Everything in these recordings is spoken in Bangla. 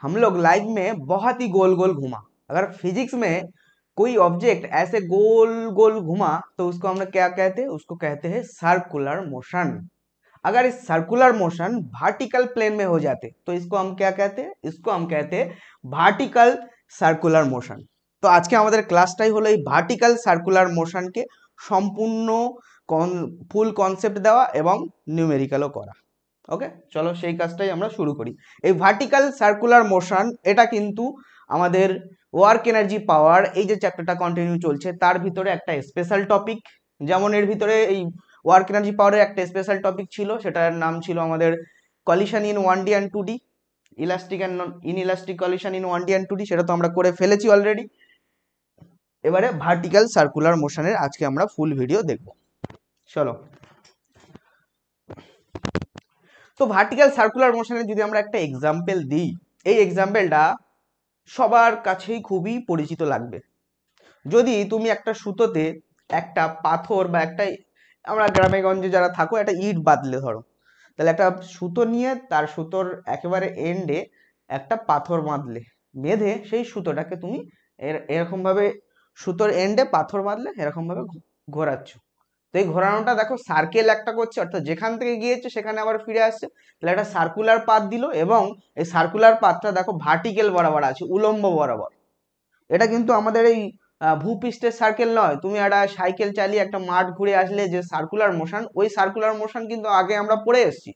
हम लोग लाइफ में बहुत ही गोल गोल घुमा। अगर फिजिक्स में कोई ऑब्जेक्ट ऐसे गोल गोल घुमा तो उसको हम लोग क्या कहते हैं? उसको कहते हैं सर्कुलर मोशन। अगर इस सर्कुलर मोशन वर्टिकल प्लेन में हो जाते तो इसको हम क्या कहते हैं? इसको हम कहते हैं ভার্টিক্যাল সার্কুলার মোশন। তো আজকে আমাদের ক্লাসটাই হলো এই ভার্টিক্যাল সার্কুলার মোশনকে সম্পূর্ণ ফুল কনসেপ্ট দেওয়া এবং নিউমেরিক্যালও করা। ওকে, চলো সেই কাজটাই আমরা শুরু করি। এই ভার্টিক্যাল সার্কুলার মোশন এটা কিন্তু আমাদের ওয়ার্ক এনার্জি পাওয়ার এই যে চ্যাপ্টারটা কন্টিনিউ চলছে তার ভিতরে একটা স্পেশাল টপিক। যেমন এর ভিতরে এই ওয়ার্ক এনার্জি পাওয়ারের একটা স্পেশাল টপিক ছিল, সেটার নাম ছিল আমাদের collision in 1D and 2D, elastic and inelastic collision in 1D and 2D, সেটা তো আমরা করে ফেলেছি অলরেডি। এবারে ভার্টিক্যাল সার্কুলার মোশনের আজকে আমরা ফুল ভিডিও দেখব। চলো, তো ভার্টিক্যাল সার্কুলার মোশনের যদি আমরা একটা এক্সাম্পল দিই, এই এক্সাম্পলটা সবার কাছেই খুবই পরিচিত লাগবে। যদি তুমি একটা সুতোতে একটা পাথর বা একটা, আমরা গ্রামে গঞ্জে যারা থাকো, একটা ইট বাঁধলে ধরো, তাহলে একটা সুতো নিয়ে তার সুতোর একেবারে এন্ডে একটা পাথর বাঁধলে, বেঁধে সেই সুতোটাকে তুমি এরকম ভাবে সুতোর এন্ডে পাথর বাঁধলে এরকম ভাবে ঘোরাচ্ছ। তো এই ঘোরানোটা দেখো সার্কেল একটা করছে, অর্থাৎ যেখান থেকে গিয়েছে সেখানে আবার ফিরে আসছে, তাহলে একটা সার্কুলার পাথ দিল। এবং এই সার্কুলার পাথটা দেখো ভার্টিক্যাল বরাবর আছে, উলম্ব বরাবর। এটা কিন্তু আমাদের এই ভূপৃষ্ঠের সার্কেল নয়। তুমি একটা সাইকেল চালিয়ে একটা মাঠ ঘুরে আসলে যে সার্কুলার মোশন, ওই সার্কুলার মোশন কিন্তু আগে আমরা পড়ে এসেছি।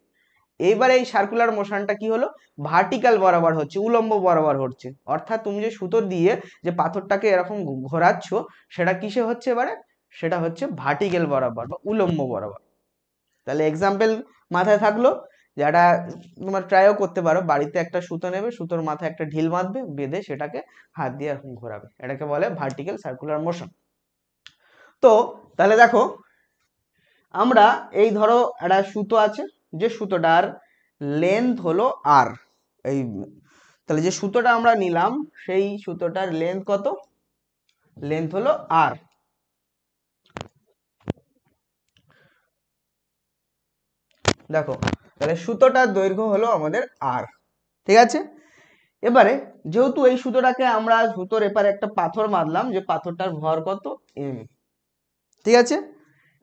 এইবারে এই সার্কুলার মোশনটা কি হলো? ভার্টিক্যাল বরাবর হচ্ছে, উলম্ব বরাবর হচ্ছে। অর্থাৎ তুমি যে সুতো দিয়ে যে পাথরটাকে এরকম ঘোরাচ্ছ সেটা কিসে হচ্ছে? এবারে সেটা হচ্ছে ভার্টিক্যাল বরাবর বা উলম্ব বরাবর। তাহলে এক্সাম্পল মাথায় থাকলো, যেটা তোমার ট্রাইও করতে পারো। বাড়িতে একটা সুতো নেবে, সুতোর মাথায় একটা ঢিল বাঁধবে, বেঁধে সেটাকে হাত দিয়ে এরকম ঘোরাবে, এটাকে বলে ভার্টিক্যাল সার্কুলার মোশন। তো তাহলে দেখো, আমরা এই ধরো একটা সুতো আছে, যে সুতোটার লেন্থ হলো আর। এই তাহলে যে সুতোটা আমরা নিলাম সেই সুতোটার লেন্থ কত? লেন্থ হলো আর। দেখো, তাহলে সুতোটার দৈর্ঘ্য হলো আমাদের আর, ঠিক আছে। এবারে যেহেতু এই সুতোটাকে আমরা সুতোর এপারে একটা পাথর বাঁধলাম, যে পাথরটার ভর কত? এম, ঠিক আছে।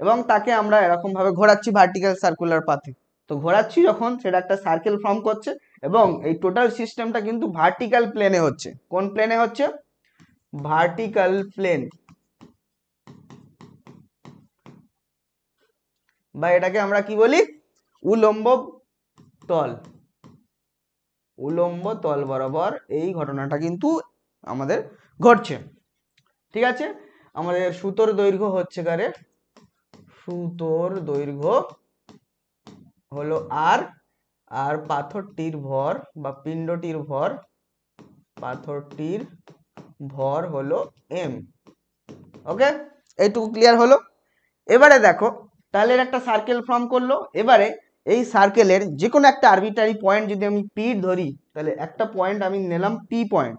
এবং তাকে আমরা এরকম ভাবে ঘোরাচ্ছি ভার্টিক্যাল সার্কুলার পাথে। তো ঘোরাচ্ছি যখন, সেটা একটা সার্কেল ফর্ম করছে এবং এই টোটাল সিস্টেমটা কিন্তু ভার্টিক্যাল প্লেনে হচ্ছে। কোন প্লেনে হচ্ছে? ভার্টিক্যাল প্লেন, বা এটাকে আমরা কি বলি? উলম্ব তল। উলম্ব তল বরাবর এই ঘটনাটা কিন্তু আমাদের ঘটছে, ঠিক আছে। আমাদের সুতোর দৈর্ঘ্য হচ্ছে কারে? সুতোর দৈর্ঘ্য হলো আর, আর পাথরটির ভর বা পিণ্ডটির ভর, পাথরটির ভর হলো এম। ওকে, এইটুকু ক্লিয়ার হলো। এবারে দেখো, তাহলে একটা সার্কেল ফর্ম করলো। এবারে এই সার্কেলের যে কোনো একটা আরবিট্রারি পয়েন্ট যদি আমি পি ধরি, তাহলে একটা পয়েন্ট আমি নিলাম পি পয়েন্ট,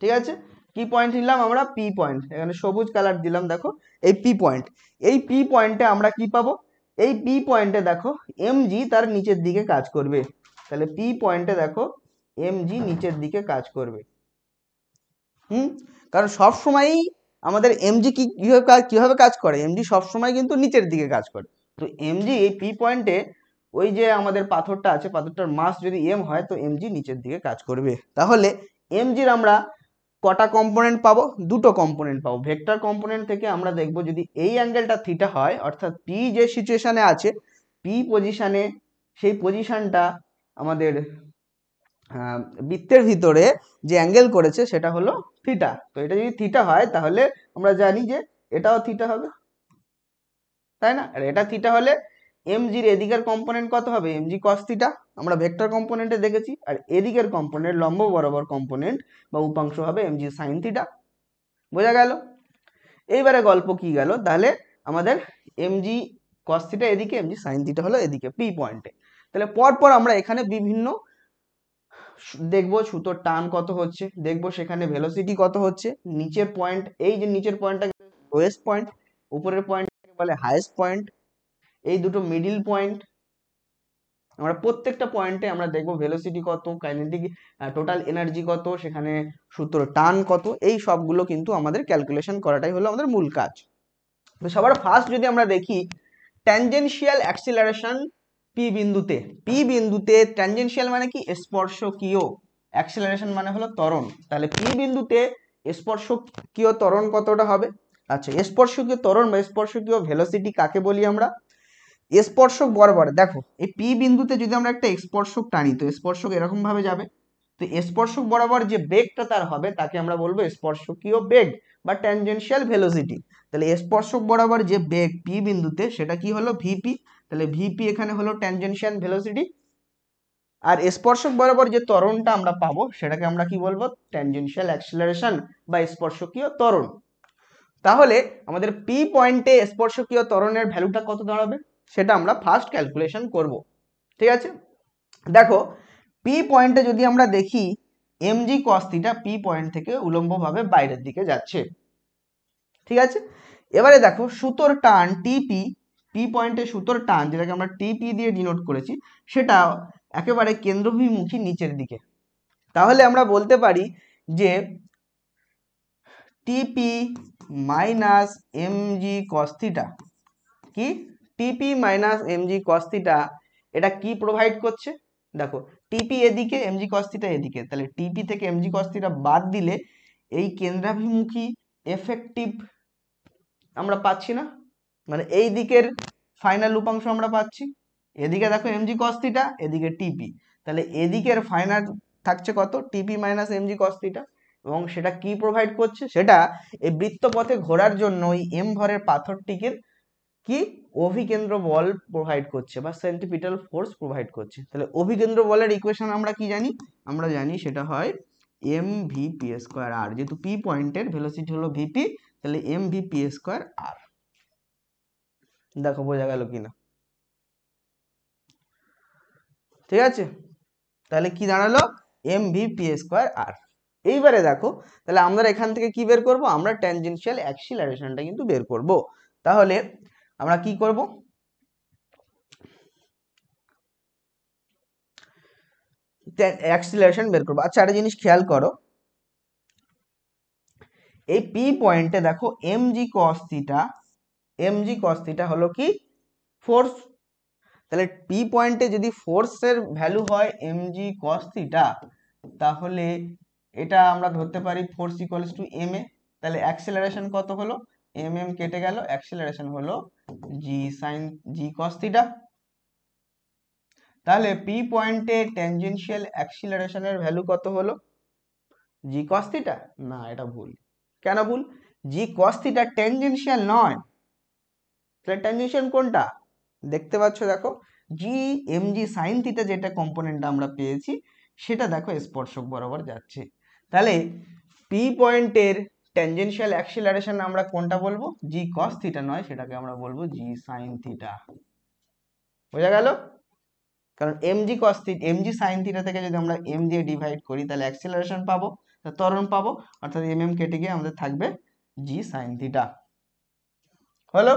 ঠিক আছে। কি পয়েন্ট নিলাম আমরা? P point. এখানে সবুজ কালার দিলাম, দেখো এই পি পয়েন্ট। এই পি পয়েন্টে আমরা কি পাবো? এই পি পয়েন্টে দেখো এম জি তার নিচের দিকে কাজ করবে। তাহলে পি পয়েন্টে দেখো এম জি নিচের দিকে কাজ করবে। কারণ সব সময়ই আমাদের এমজি কিভাবে কাজ করে? এমজি সবসময় কিন্তু নিচের দিকে কাজ করে। তো এমজি এই পি পয়েন্টে, ওই যে আমাদের পাথরটা আছে, পাথরটার মাস যদি এম হয় তো এমজি নিচের দিকে কাজ করবে। তাহলে এমজির আমরা কটা কম্পোনেন্ট পাবো? দুটো কম্পোনেন্ট পাবো। ভেক্টর কম্পোনেন্ট থেকে আমরা দেখব যদি এই অ্যাঙ্গেলটা থিটা হয়, অর্থাৎ পি যে সিচুয়েশনে আছে, পি পজিশনে, সেই পজিশনটা আমাদের বৃত্তের ভিতরে যে অ্যাঙ্গেল করেছে সেটা হলো থিটা। তো এটা যদি থিটা হয় তাহলে আমরা জানি যে এটাও থিটা হবে, তাই না? আর এটা থিটা হলে এমজির এদিকের কম্পোনেন্ট কত হবে? এমজি কস থিটা, আমরা ভেক্টর কম্পোনেন্টে দেখেছি। আর এদিকের কম্পোনেন্ট, লম্ব বরাবর কম্পোনেন্ট বা উপাংশ হবে এমজি সাইন থিটা। বোঝা গেল? এইবারে গল্প কি গেল? তাহলে আমাদের এমজি কস থিটা এদিকে, এমজি সাইন থিটা হলো এদিকে পি পয়েন্টে। তাহলে পরপর আমরা এখানে বিভিন্ন দেখবো সুতোর টান কত হচ্ছে, দেখবো সেখানে ভেলোসিটি কত হচ্ছে, নিচের পয়েন্ট, এই যে নিচের পয়েন্টটাকে লোয়েস্ট পয়েন্ট, উপরের পয়েন্টটাকে বলে হাইয়েস্ট পয়েন্ট, এই দুটো মিডিল পয়েন্ট, আমরা প্রত্যেকটা পয়েন্টে আমরা দেখবো ভেলোসিটি কত, কাইনেটিক টোটাল এনার্জি কত, সেখানে সূত্র টান কত, এই সবগুলো কিন্তু আমাদের ক্যালকুলেশন করাটাই হলো আমাদের মূল কাজ। তো সবার ফার্স্ট যদি আমরা দেখি ট্যানজেনশিয়াল অ্যাক্সিলারেশন পি বিন্দুতে ট্যানজেনশিয়াল মানে কি স্পর্শকীয়, অ্যাক্সিলারেশন মানে হলো ত্বরণ, তাহলে পি বিন্দুতে স্পর্শকীয় ত্বরণ কতটা হবে? আচ্ছা, স্পর্শকীয় ত্বরণ বা স্পর্শকীয় ভেলোসিটি কাকে বলি আমরা? স্পর্শক বরাবর দেখো এই পি বিন্দুতে যদি আমরা একটা স্পর্শক টানি তো স্পর্শক এরকম ভাবে যাবে, তো স্পর্শক বরাবর যে বেগটা তার হবে তাকে আমরা বলবো স্পর্শকীয় বেগ বা ট্যানজেনশিয়াল ভেলোসিটি। তাহলে স্পর্শক বরাবর যে বেগ পি বিন্দুতে সেটা কি হলো? ভিপি। তাহলে ভিপি এখানে হলো ট্যানজেনশিয়াল ভেলোসিটি, আর স্পর্শক বরাবর যে ত্বরণটা আমরা পাবো সেটাকে আমরা কি বলবো? ট্যানজেনশিয়াল অ্যাক্সিলারেশন বা স্পর্শকীয় ত্বরণ। তাহলে আমাদের পি পয়েন্টে স্পর্শকীয় ত্বরণের ভ্যালুটা কত দাঁড়াবে সেটা আমরা ফার্স্ট ক্যালকুলেশন করব। ঠিক আছে, দেখো পি পয়েন্টে যদি আমরা দেখি MG cos theta P point থেকে উলম্বভাবে বাইরের দিকে যাচ্ছে। ঠিক আছে, এবারে দেখো সুতোর টান টিপি, পি পয়েন্টে সুতোর টান যেটাকে আমরা টিপি দিয়ে ডিনোট করেছি সেটা একেবারে কেন্দ্রাভিমুখী নিচের দিকে। তাহলে আমরা বলতে পারি যে টিপি মাইনাস এমজি কস থিটা কি, টিপি মাইনাস এমজি কস থিটা এটা কি প্রোভাইড করছে? দেখো টিপি এদিকে, এমজি কস থিটা এদিকে, তাহলে টিপি থেকে এমজি কস থিটা বাদ দিলে এই কেন্দ্রাভিমুখী এফেক্টিভ আমরা পাচ্ছি না, মানে এই দিকের ফাইনাল উপাংশ আমরা পাচ্ছি। এদিকে দেখো এমজি কস থিটা, এদিকে টিপি, তাহলে এদিকের ফাইনাল থাকছে কত? টিপি মাইনাস এমজি কস থিটা, এবং সেটা কি প্রোভাইড করছে? সেটা এই বৃত্তপথে ঘোরার জন্য ওই এম ভরের পাথরটিকে কি অভিকেন্দ্র বল প্রোভাইড করছে বা সেন্ট্রিপিটাল ফোর্স প্রোভাইড করছে। তাহলে অভিকেন্দ্র বলের ইকুয়েশন আমরা কি জানি? আমরা জানি সেটা হয় এম ভি পি স্কোয়ার আর, যেহেতু পি পয়েন্টের ভেলোসিটি হলো ভিপি, তাহলে এম ভি পি স্কোয়ার আর। দেখো বোঝা গেল কিনা? ঠিক আছে, তাহলে কি দাঁড়ালো? এম ভি পি স্কোয়ার আর। এইবারে দেখো তাহলে আমরা এখান থেকে কি বের করব? আমরা ট্যানজেনশিয়াল অ্যাক্সিলারেশনটা কিন্তু বের করব। তাহলে আমরা কি করব? অ্যাক্সিলারেশন বের করবো। আচ্ছা একটা জিনিস খেয়াল করো, এই পি পয়েন্টে দেখো এমজি কস থিটা হলো কি ফোর্স, তাহলে পি পয়েন্টে যদি ফোর্সের ভ্যালু হয় এমজি কস থিটা তাহলে এটা আমরা ধরতে পারি force equals to M A. তাহলে অ্যাক্সিলারেশন কত হলো? এম এম কেটে গেল, অ্যাক্সিলারেশন হলো জি সাইন জি কস থিটা। তাহলে পি পয়েন্টে ট্যানজেনশিয়াল অ্যাক্সিলারেশনের ভ্যালু কত হলো? জি কস থিটা? না, এটা ভুল। কেন ভুল? জি কস থিটা ট্যানজেনশিয়াল নয়, তাহলে ট্যানজেনশিয়াল কোনটা? দেখতে পাচ্ছ, দেখো g m g sine theta যেটা কম্পোনেন্টটা আমরা পেয়েছি সেটা দেখো স্পর্শক বরাবর যাচ্ছে। তাহলে পি পয়েন্টের ট্যানজেনশিয়াল অ্যাক্সিলারেশন আমরা কোনটা বলবো? জি কস থিটা নয়, সেটাকে আমরা বলবো জি সাইন থিটা। বোঝা গেল? কারণ MG cos theta MG sine theta থেকে যদি আমরা এম দিয়ে ডিভাইড করি তাহলে অ্যাক্সিলারেশন পাবো, ত্বরণ পাবো, অর্থাৎ এম এম কেটে গিয়ে আমাদের থাকবে জি সাইন থিটা। হলো?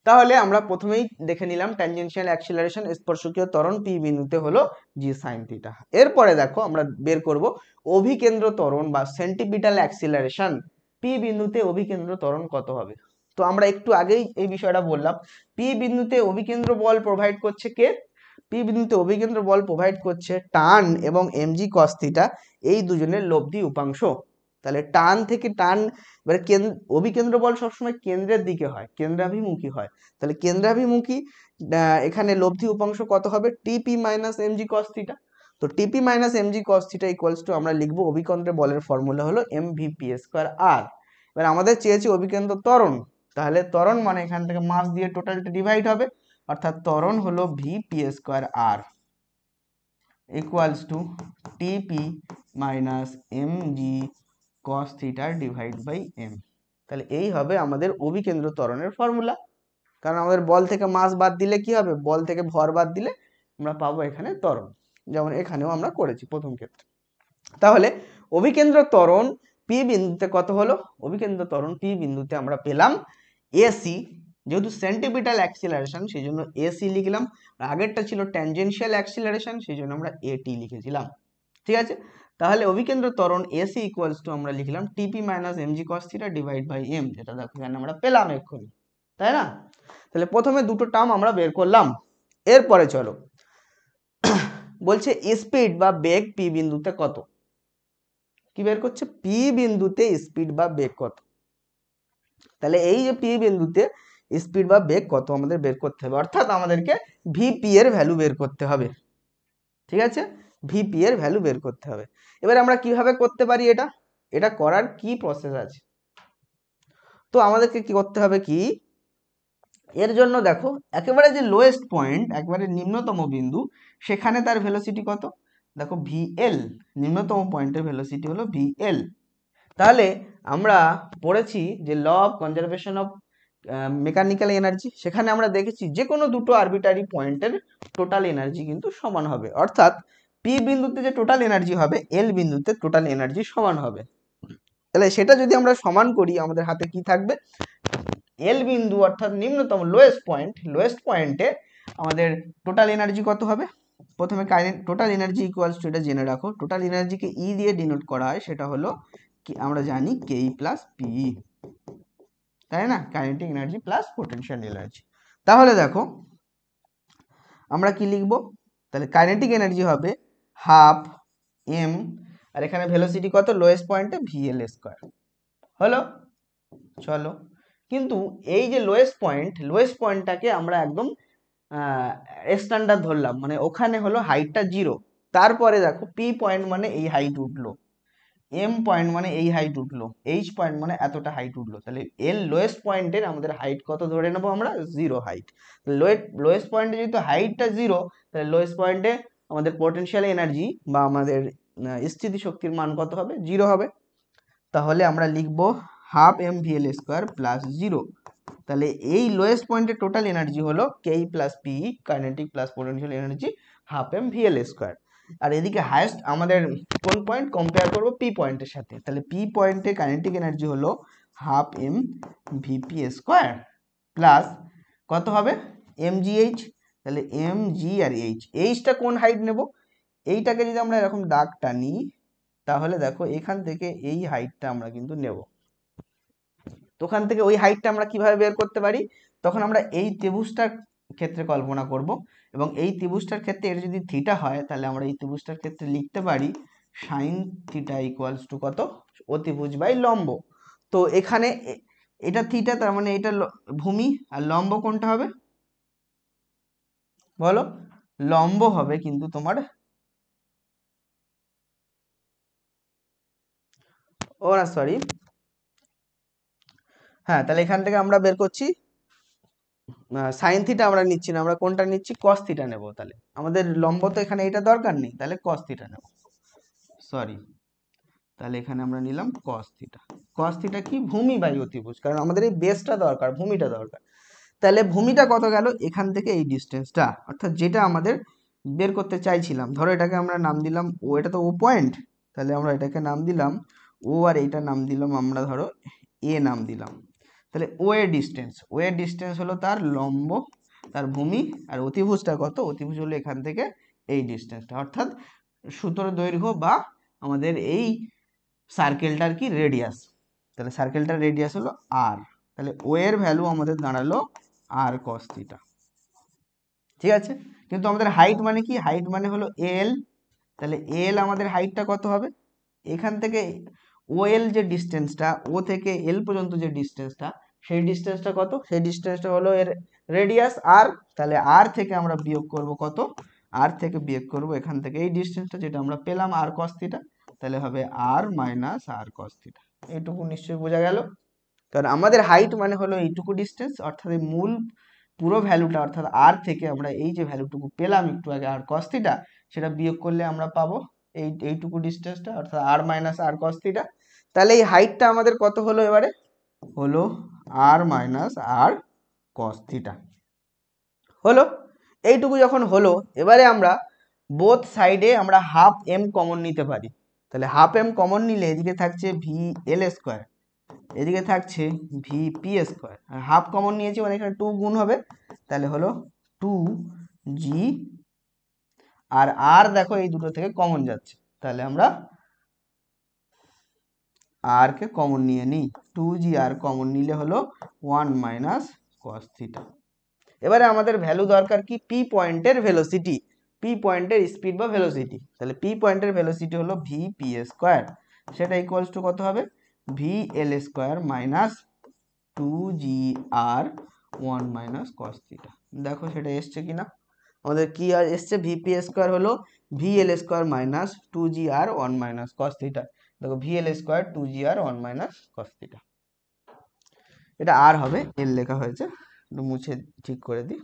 তাহলে আমরা প্রথমেই দেখে নিলাম ট্যানজেনশিয়াল অ্যাক্সিলারেশন স্পর্শকীয় ত্বরণ পি বিন্দুতে হলো জি সাইন থিটা। এরপরে দেখো আমরা বের করব অভিকেন্দ্র ত্বরণ বা সেন্টিপিটাল অ্যাক্সিলারেশন পি বিন্দুতে অভিকেন্দ্র ত্বরণ কত হবে। তো আমরা একটু আগেই এই বিষয়টা বললাম, পি বিন্দুতে অভিকেন্দ্র বল প্রোভাইড করছে কে? পি বিন্দুতে অভিকেন্দ্র বল প্রোভাইড করছে টান এবং এমজি কস থিটা, এই দুজনের লব্ধি উপাংশ। তাহলে টান থেকে টান, এবারে অভিকেন্দ্র বল সবসময় কেন্দ্রের দিকে হয়, কেন্দ্রাভিমুখী হয়, তাহলে কেন্দ্রাভিমুখী এখানে লব্ধি উপাংশ কত হবে? টিপি মাইনাস এমজি কস থিটা। তো টিপি minus mg cos theta equals to আমরা লিখবো অভিকেন্দ্র বলের ফর্মুলা হলো এম ভি পি স্কোয়ার আর। এবার আমাদের চেয়েছে অভিকেন্দ্র ত্বরণ, তাহলে ত্বরণ মানে এখান থেকে মাস দিয়ে টোটালটা ডিভাইড হবে, অর্থাৎ ত্বরণ হলো V P square R equals to TP minus MG cos theta divide by M. তাহলে এই হবে আমাদের অভিকেন্দ্র ত্বরণের ফর্মুলা। কারণ আমাদের বল থেকে মাস বাদ দিলে কি হবে? বল থেকে ভর বাদ দিলে আমরা পাবো এখানে ত্বরণ, যেমন এখানেও আমরা করেছি প্রথম ক্ষেত্রে। তাহলে অভিকেন্দ্র ত্বরণ পি বিন্দুতে কত হলো? অভিকেন্দ্র ত্বরণ পি বিন্দুতে আমরা পেলাম এসি যেহেতু সেন্টিপিটাল অ্যাক্সিলারেশন সেই জন্য এসি লিখলাম, আগেরটা ছিল ট্যানজেনশিয়াল অ্যাক্সিলারেশন সেই জন্য আমরা এটি লিখেছিলাম। ঠিক আছে, তাহলে অভিকেন্দ্র ত্বরণ এসি ইকুয়ালস টু আমরা লিখলাম TP minus mg cos theta divide by m, যেটা দেখো এখানে আমরা পেলাম এক্ষুনি, তাই না? তাহলে প্রথমে দুটো টার্ম আমরা বের করলাম। এরপরে চলো বলছে স্পিড বা বেগ পি বিন্দুতে কত, কি বের করছে, পি বিন্দুতে স্পিড বা বেগ কত। তাহলে এই যে পি বিন্দুতে স্পিড বা বেগ কত আমাদের বের করতে হবে, অর্থাৎ আমাদেরকে ভিপি এর ভ্যালু বের করতে হবে। ঠিক আছে, ভিপি এর ভ্যালু বের করতে হবে। এবার আমরা কিভাবে করতে পারি এটা, এটা করার কি প্রসেস আছে? তো আমাদেরকে কি করতে হবে, কি এর জন্য দেখো একেবারে যে লোয়েস্ট পয়েন্ট, একেবারে নিম্নতম বিন্দু, সেখানে তার ভেলোসিটি কত, দেখো ভিএল, নিম্নতম পয়েন্টের ভেলোসিটি হলো ভিএল। তাহলে আমরা পড়েছি যে law of conservation of mechanical energy, সেখানে আমরা দেখেছি যে কোনো দুটো আরবিটারি পয়েন্টের টোটাল এনার্জি কিন্তু সমান হবে, অর্থাৎ পি বিন্দুতে যে টোটাল এনার্জি হবে এল বিন্দুতে টোটাল এনার্জি সমান হবে। তাহলে সেটা যদি আমরা সমান করি আমাদের হাতে কি থাকবে, এল বিন্দু অর্থাৎ নিম্নতম লোয়েস্ট পয়েন্টে আমাদের টোটাল এনার্জি কত হবে। প্রথমে টোটাল এনার্জি ইকুয়ালস টু, এটা জেনে রাখো, টোটাল এনার্জিকে ই দিয়ে ডিনোট করা হয়, সেটা হলো কি আমরা জানি কেই প্লাস পিই, তাই না, kinetic energy plus potential energy. তাহলে দেখো আমরা কি লিখবো, তাহলে কাইনেটিক এনার্জি হবে হাফ এম, আর এখানে ভেলোসিটি কত, লোয়েস্ট পয়েন্টে ভিএল স্কয়ার হলো। চলো, কিন্তু এই যে লোয়েস্ট পয়েন্টটাকে আমরা একদম স্ট্যান্ডার্ড ধরলাম, মানে ওখানে হলো হাইটটা 0, তারপরে দেখো পি পয়েন্ট মানে এই হাইট উঠলো, এম পয়েন্ট মানে এই হাইট উঠলো, এইচ পয়েন্ট মানে এতটা হাইট উঠলো, তাহলে এর লোয়েস্ট পয়েন্টের আমাদের হাইট কত ধরে নেবো আমরা, 0 হাইট। লোয়েস্ট পয়েন্টে যেহেতু হাইটটা 0, তাহলে লোয়েস্ট পয়েন্টে আমাদের পোটেনশিয়াল এনার্জি বা আমাদের স্থিতি শক্তির মান কত হবে, 0 হবে। তাহলে আমরা লিখবো half M VL square plus 0। তাহলে এই লোয়েস্ট পয়েন্টের টোটাল এনার্জি হলো KE plus P, kinetic plus potential energy half M VL square. আর এদিকে হায়েস্ট আমাদের কোন পয়েন্ট, কম্পেয়ার করবো পি পয়েন্টের সাথে, তাহলে পি পয়েন্টে কাইনেটিক এনার্জি হলো half m VP square plus কত হবে এম জি এইচ, তাহলে এম জি আর এইচটা কোন হাইট নেব, এইটাকে যদি আমরা এরকম দাগ টানি তাহলে দেখো এখান থেকে এই হাইটটা আমরা কিন্তু নেব। তো ওখান থেকে ওই হাইটটা আমরা কিভাবে বের করতে পারি, তখন আমরা এই ত্রিভুজটার ক্ষেত্রে কল্পনা করব, এবং এই ত্রিভুজটার ক্ষেত্রে এর যদি থিটা হয় তাহলে আমরা এই ত্রিভুজটার ক্ষেত্রে লিখতে পারি সাইন থিটা ইকুয়ালস টু কত, অতিভুজ বাই লম্ব। তো এখানে এটা থিটা, তার মানে এটা ভূমি, আর লম্ব কোনটা হবে বলো, লম্ব হবে কিন্তু তোমার, ও না সরি, হ্যাঁ, তাহলে এখান থেকে আমরা বের করছি সাইন থিটা আমরা নিচ্ছি না, আমরা কোনটা নিচ্ছি, কস থিটা নেব। তাহলে আমাদের লম্ব তো এখানে এটা দরকার নেই, তাহলে কস থিটা নেব, সরি, তাহলে এখানে আমরা নিলাম কস থিটা। কস থিটা কি, ভূমি বাই অতিভুজ, কারণ আমাদের এই বেসটা দরকার, ভূমিটা দরকার। তাহলে ভূমিটা কত গেল, এখান থেকে এই ডিস্টেন্সটা, অর্থাৎ যেটা আমাদের বের করতে চাইছিলাম, ধরো এটাকে আমরা নাম দিলাম ও, এটা তো ও পয়েন্ট, তাহলে আমরা এটাকে নাম দিলাম ও, আর এইটা নাম দিলাম আমরা ধরো এ নাম দিলাম। তাহলে ও এর ডিস্টেন্স হলো তার লম্ব, তার ভূমি, আর অতিভুজটা কত, অতিভুজ হলো এখান থেকে এই ডিস্টেন্সটা, অর্থাৎ সূত্র দৈর্ঘ্য বা আমাদের এই সার্কেলটার কি রেডিয়াস। তাহলে সার্কেলটার রেডিয়াস হলো আর, তাহলে ও এর ভ্যালু আমাদের দাঁড়ালো আর কস থিটা। ঠিক আছে, কিন্তু আমাদের হাইট মানে কি, হাইট মানে হলো এল, তাহলে এল আমাদের হাইটটা কত হবে, এখান থেকে ও এল যে ডিস্টেন্সটা, ও থেকে এল পর্যন্ত যে ডিস্টেন্সটা, সেই ডিস্টেন্সটা কত, সেই ডিস্টেন্সটা হলো এর রেডিয়াস আর, তাহলে আর থেকে আমরা বিয়োগ করব কত, আর থেকে বিয়োগ করব এখান থেকে এই ডিস্টেন্সটা যেটা আমরা পেলাম আর কস থিটা, তাহলে হবে আর মাইনাস আর কস থিটা। এইটুকু নিশ্চয়ই বোঝা গেল, কারণ আমাদের হাইট মানে হলো এইটুকু ডিস্টেন্স, অর্থাৎ এই মূল পুরো ভ্যালুটা, অর্থাৎ আর থেকে আমরা এই যে ভ্যালুটুকু পেলাম একটু আগে আর কস থিটা, সেটা বিয়োগ করলে আমরা পাবো এইটুকু ডিস্টেন্সটা, অর্থাৎ আর মাইনাস আর কস থিটা। তাহলে এই হাইটটা আমাদের কত হলো, এবারে হলো আর মাইনাস আর কস থিটা হলো। এইটুকু যখন হলো, এবারে আমরা বোথ সাইডে আমরা হাফ এম কমন নিতে পারি। তাহলে হাফ এম কমন নিলে এদিকে থাকছে ভি এল স্কোয়ার, এদিকে থাকছে ভিপি স্কোয়ার, আর হাফ কমন নিয়েছি মানে এখানে 2 গুণ হবে, তাহলে হলো 2g, আর দেখো এই দুটো থেকে কমন যাচ্ছে, তাহলে আমরা আর কে কমন নিয়ে নিই, 2g আর কমন নিলে হলো 1 মাইনাস কস থিটা। এবারে আমাদের ভ্যালু দরকার কি, পি পয়েন্টের ভেলোসিটি, পি পয়েন্টের স্পিড বা ভেলোসিটি। তাহলে পি পয়েন্টের ভেলোসিটি হলো ভিপি স্কোয়ার, সেটা ইকুয়ালস টু কত হবে, V L square minus 2g আর 1 মাইনাস কস থিটা। দেখো সেটা এসছে কিনা, আমাদের কি আর এসছে, ভিপি স্কোয়ার হলো V L square minus 2g আর 1 মাইনাস কস থিটা। দেখো ভি এল স্কোয়ার 2g আর 1 মাইনাস কস থিটা, এটা আর হবে, এল লেখা হয়েছে, একটু মুছে ঠিক করে দিই,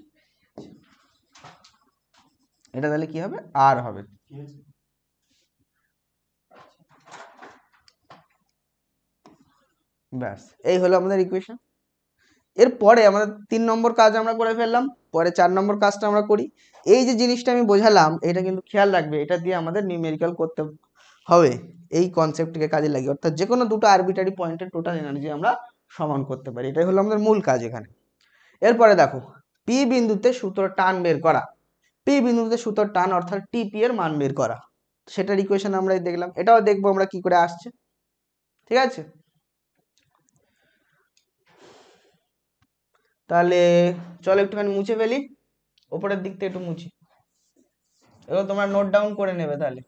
এটা তাহলে কি হবে, আর হবে। ব্যাস, এই হলো আমাদের ইকুয়েশন। এরপরে আমাদের 3 নম্বর কাজ আমরা করে ফেললাম, পরে 4 নম্বর কাজটা আমরা করি। এই যে জিনিসটা আমি বোঝালাম এটা কিন্তু খেয়াল রাখবে, এটা দিয়ে আমাদের নিউমেরিক্যাল করতে হবে, এই কনসেপ্টকে কাজে লাগিয়ে, অর্থাৎ যে কোনো দুটো আরবিটারি পয়েন্টের টোটাল এনার্জি আমরা সমান করতে পারি, এটাই হলো আমাদের মূল কাজ এখানে। এরপরে দেখো পি বিন্দুতে সুতোর টান বের করা, পি বিন্দুতে সুতোর টান অর্থাৎ টিপি এর মান বের করা, সেটার ইকুয়েশন আমরা দেখলাম, এটাও দেখবো আমরা কি করে আসছে, ঠিক আছে। তাহলে চলো একটুখানি মুছে ফেলি, উপরের দিক থেকে একটু মুছি, এবার তোমরা নোট ডাউন করে নেবে তাহলে,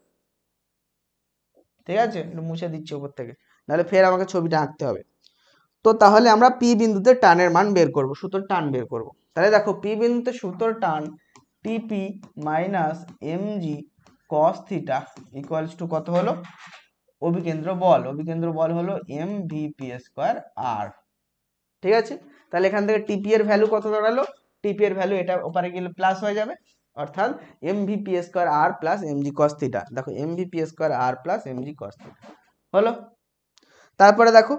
ঠিক আছে, একটু মুছে দিচ্ছি উপর থেকে, নাহলে ফের আমাকে ছবিটা আঁকতে হবে। তো তাহলে আমরা পি বিন্দুতে টানের মান বের করব, সুতোর টান বের করব। তাহলে দেখো পি বিন্দুতে সুতোর টান টিপি minus mg cos theta equals to কত হলো, অভিকেন্দ্র বল, অভিকেন্দ্র বল হলো এম ভিপি স্কোয়ার আর, ঠিক আছে। তাহলে এখান থেকে টিপি এর ভ্যালু কত দাঁড়ালো, টিপি এর ভ্যালু এটা ওপারে গেলে প্লাস হয়ে যাবে, অর্থাৎ M VP square R plus MG cos theta. দেখো M VP square R plus MG cos theta হলো। তারপরে দেখো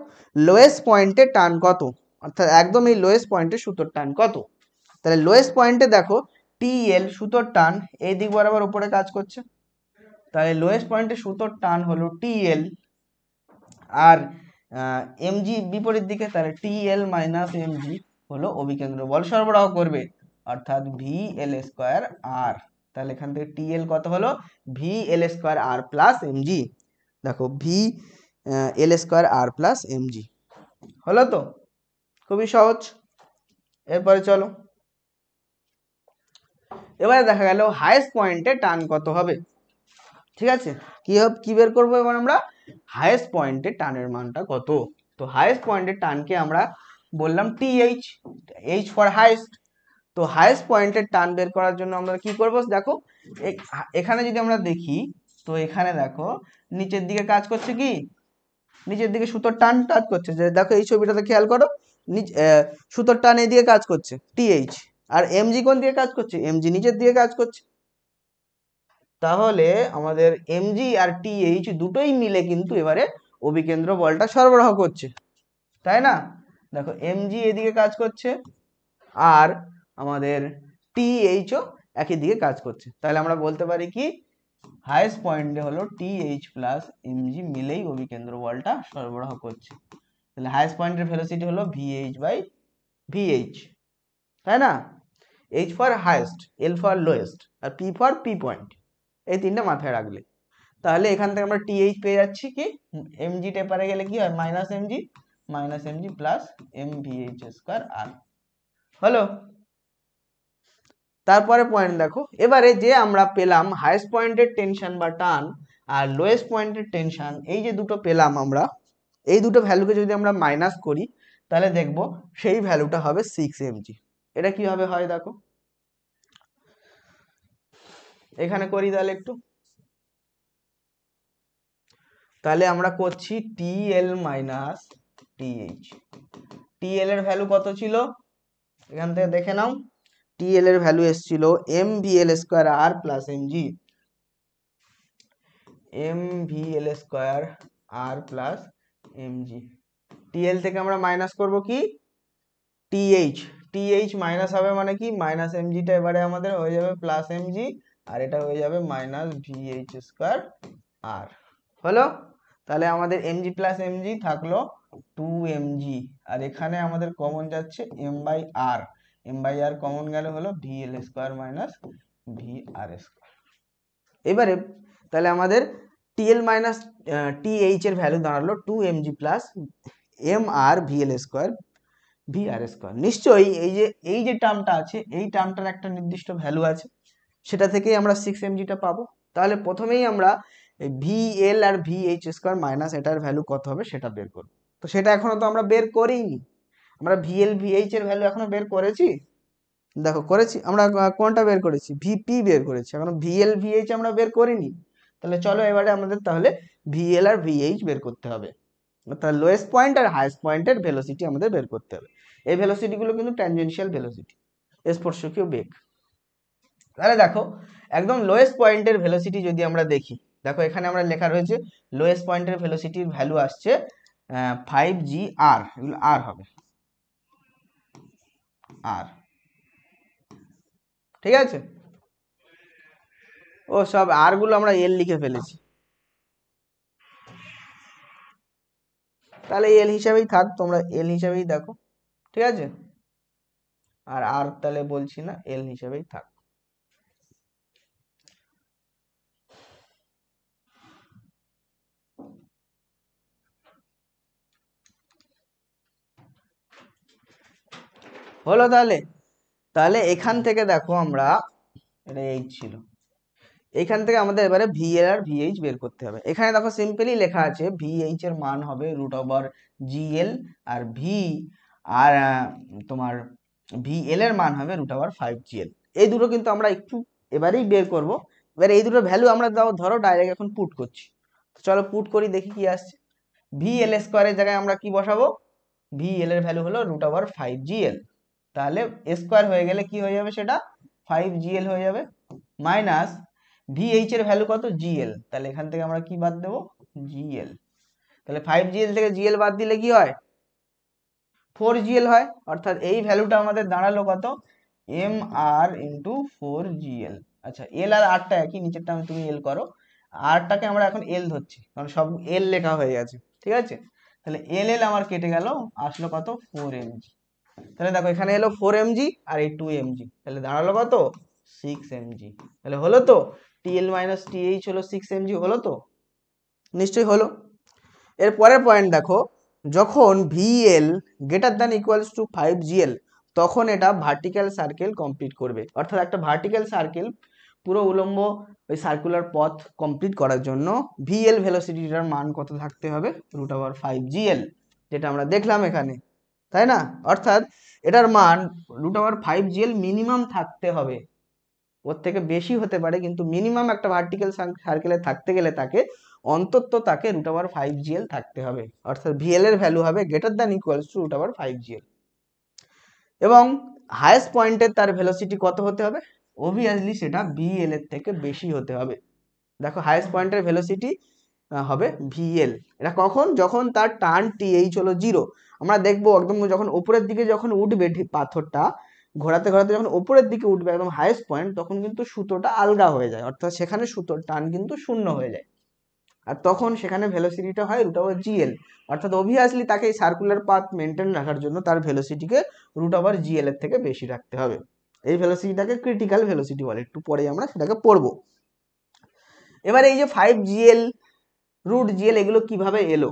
লোয়েস্ট পয়েন্টে টান কত, অর্থাৎ একদম এই লোয়েস্ট পয়েন্টে সুতোর টান কত। তাহলে লোয়েস্ট পয়েন্টে দেখো টিএল সুতোর টান এই দিক বরাবর উপরে কাজ করছে, তাহলে লোয়েস্ট পয়েন্টে সুতোর টান হলো টিএল, আর এমজি বিপরীত দিকে, তাহলে টিএল মাইনাস এমজি হলো অভিকেন্দ্র বল সরবরাহ করবে, অর্থাৎ ভি এল স্কোয়ার আর। তাহলে এখান থেকে টিএল কত হলো, V L square R plus MG. দেখো V L square R plus MG হলো, তো খুবই সহজ। এরপরে চলো, এবারে দেখা গেল হাইয়েস্ট পয়েন্টে টান কত হবে, ঠিক আছে, কি বের করবো এবার আমরা, হাইয়েস্ট পয়েন্টে টানের মানটা কত। তো হাইয়েস্ট পয়েন্টের টানকে আমরা বললাম টিএইচ, এইচ ফর হাইয়েস্ট। তো হাইয়েস্ট পয়েন্টের টান বের করার জন্য আমরা কি করব, দেখো এখানে যদি আমরা দেখি, তো এখানে দেখো নিচের দিকে কাজ করছে কি, নিচের দিকে সুতোর টান কাজ করছে, যে দেখো এই ছবিটাতে খেয়াল করো, সুতোর টান এই দিকে কাজ করছে টিএইচ, আর এমজি কোন দিকে কাজ করছে, এমজি নিচের দিকে কাজ করছে। তাহলে আমাদের এমজি আর টিএইচ দুটোই মিলে কিন্তু এবারে অভিকেন্দ্র বলটা সরবরাহ করছে, তাই না। দেখো এমজি এদিকে কাজ করছে, আর আমাদের টিএইচও একই দিকে কাজ করছে, তাহলে আমরা বলতে পারি কি, হাইয়েস্ট পয়েন্টে হলো টিএইচ প্লাস এমজি মিলেই অভিকেন্দ্র বলটা সরবরাহ করছে। তাহলে হাইয়েস্ট পয়েন্টের ভেলোসিটি হলো ভিএইচ বাই ভিএইচ, তাই না। H for highest, L for lowest, আর পি ফর পি পয়েন্ট, এই তিনটা মাথায় রাখলে, তাহলে এখান থেকে আমরা টিএইচ পেয়ে যাচ্ছি কি, এমজি টেপারে গেলে কি হয়, minus MG plus M VH square R হলো। তারপরে পয়েন্ট দেখো, এবারে যে আমরা পেলাম হাইয়েস্ট পয়েন্টের টেনশন বা টান আর লোয়েস্ট পয়েন্টের টেনশন, এই যে দুটো পেলাম আমরা, এই দুটো ভ্যালুকে যদি আমরা মাইনাস করি, তাহলে দেখবো সেই ভ্যালুটা হবে 6mg। এটা কিভাবে হয় দেখো, এখানে করি তাহলে একটু, তাহলে আমরা করছি টিএল মাইনাস টিএইচ, টিএল এর ভ্যালু কত ছিল, এখান থেকে দেখে নাও, টিএল এর ভ্যালু এসেছিল M VL square R plus MG, M VL square R plus MG. TL থেকে আমরা মাইনাস করব কি, টিএইচ, টিএইচ মাইনাস হবে মানে কি, মাইনাস এমজিটা এবারে আমাদের হয়ে যাবে প্লাস এমজি, আর এটা হয়ে যাবে মাইনাস ভিএইচ স্কোয়ার আর, হলো। তাহলে আমাদের এমজি প্লাস এমজি থাকলো 2mg, আর এখানে আমাদের কমন যাচ্ছে m/r, m/r কমন গেলে হলো vl square minus vr square. এবারে তাহলে আমাদের TL মাইনাস TH এর ভ্যালু দাঁড়ালো 2mg plus mr vl square vr square. নিশ্চয়ই এই যে টার্মটা আছে, এই টার্মটার একটা নির্দিষ্ট ভ্যালু আছে, সেটা থেকেই আমরা 6mg টা পাবো। তাহলে প্রথমেই আমরা VL আর VH স্কোয়ার মাইনাস এটার ভ্যালু কত হবে সেটা বের করব। তো সেটা এখনো তো আমরা বের করিনি। আমরা VL VH এর ভ্যালু এখনো বের করেছি? দেখো করেছি। আমরা কোনটা বের করেছি? VP বের করেছি, এখনো VL VH আমরা বের করিনি। তাহলে চলো এবারে আমাদের তাহলে VL আর VH বের করতে হবে। অর্থাৎ লোয়েস্ট পয়েন্ট আর হাইয়েস্ট পয়েন্টের ভেলোসিটি আমাদের বের করতে হবে। এই ভেলোসিটিগুলো কিন্তু ট্যানজেনশিয়াল ভেলোসিটি, স্পর্শকীয় বেগ। তাহলে দেখো একদম লোয়েস্ট পয়েন্টের ভেলোসিটি যদি আমরা দেখি, দেখো এখানে আমরা লেখা রয়েছে লোয়েস্ট পয়েন্টের ভেলোসিটির ভ্যালু আসছে 5gr, এগুলো আর হবে, আর ঠিক আছে। ও সব আর গুলো আমরা এল লিখে ফেলেছি, তাহলে এল হিসাবেই থাক, তোমরা এল হিসাবেই দেখো, ঠিক আছে। আর আর তাহলে বলছি না, এল হিসাবেই থাক। হলো তাহলে। তাহলে এখান থেকে দেখো আমরা, এটা এইচ ছিল, এখান থেকে আমাদের এবারে ভিএল আর ভিএইচ বের করতে হবে। এখানে দেখো সিম্পলি লেখা আছে ভিএইচ এর মান হবে √জিএল, আর আর তোমার ভিএল এর মান হবে √5gl। এই দুটো কিন্তু আমরা একটু এবারেই বের করব। এবার এই দুটো ভ্যালু আমরা ধরো ডাইরেক্ট এখন পুট করছি। তো চলো পুট করি, দেখি কি আসছে। ভিএল স্কোয়ারের জায়গায় আমরা কি বসাবো? ভিএল এর ভ্যালু হলো √5gl, তাহলে স্কোয়ার হয়ে গেলে কি হয়ে যাবে? সেটা 5gl হয়ে যাবে, মাইনাস ভিএইচ এর ভ্যালু কত? জিএল, তাহলে এখান থেকে আমরা কি বাদ দেবো? জিএল। তাহলে 5gl থেকে জিএল বাদ দিলে কি হয়? 4gl হয়। অর্থাৎ এই ভ্যালুটা আমাদের দাঁড়ালো কত? mr into 4gl। আচ্ছা, এল আর আরটা একই, নিচেরটা তুমি এল করো, আরটাকে আমরা এখন এল ধরছি কারণ সব এল লেখা হয়ে গেছে, ঠিক আছে। তাহলে এল এল আমার কেটে গেল, আসলো কত? 4mg। তাহলে দেখো এখানে এলো 4mg আর এই 2mg, তাহলে দাঁড়ালো কত? 6mg। তাহলে হলো তো, TL মাইনাস TH হলো 6mg, হলো তো? নিশ্চয়ই হলো। এর পরের পয়েন্ট দেখো, যখন VL greater than equals two 5gl, তখন এটা ভার্টিক্যাল সার্কেল কমপ্লিট করবে। অর্থাৎ একটা ভার্টিক্যাল সার্কেল পুরো উলম্ব ওই সার্কুলার পথ কমপ্লিট করার জন্য VL ভেলোসিটিটার মান কত থাকতে হবে? √5gl, যেটা আমরা দেখলাম এখানে, তাই না? অর্থাৎ এটার মান √5gl মিনিমাম থাকতে হবে। ওর থেকে বেশি হতে পারে, কিন্তু মিনিমাম একটা ভার্টিক্যাল সার্কেলে থাকতে গেলে তাকে অন্তত তাকে √5gl থাকতে হবে। অর্থাৎ ভিএল এর ভ্যালু হবে greater than equals two √5gl। এবং হাইয়েস্ট পয়েন্টের তার ভেলোসিটি কত হতে হবে? অবভিয়াসলি সেটা ভিএল এর থেকে বেশি হতে হবে। দেখো হাইয়েস্ট পয়েন্টের ভেলোসিটি হবে ভিএল। এটা কখন? যখন তার টার্ন টিএইচ হলো 0। আমরা দেখবো একদম যখন উপরের দিকে যখন উঠবে পাথরটা, ঘোরাতে ঘোরাতে যখন উপরের দিকে উঠবে একদম হাইয়েস্ট পয়েন্ট, তখন কিন্তু সুতোটা আলগা হয়ে যায়, অর্থাৎ সেখানে সুতোর টান কিন্তু শূন্য হয়ে যায়। আর তখন সেখানে ভেলোসিটিটা হয় √জিএল। অর্থাৎ অবভিয়াসলি তাকে এই সার্কুলার পাথ মেনটেন রাখার জন্য তার ভেলোসিটিকে √জিএল এর থেকে বেশি রাখতে হবে। এই ভেলোসিটিটাকে ক্রিটিক্যাল ভেলোসিটি বলে, একটু পরে আমরা সেটাকে পড়বো। এবার এই যে 5gl √জিএল এগুলো কিভাবে এলো,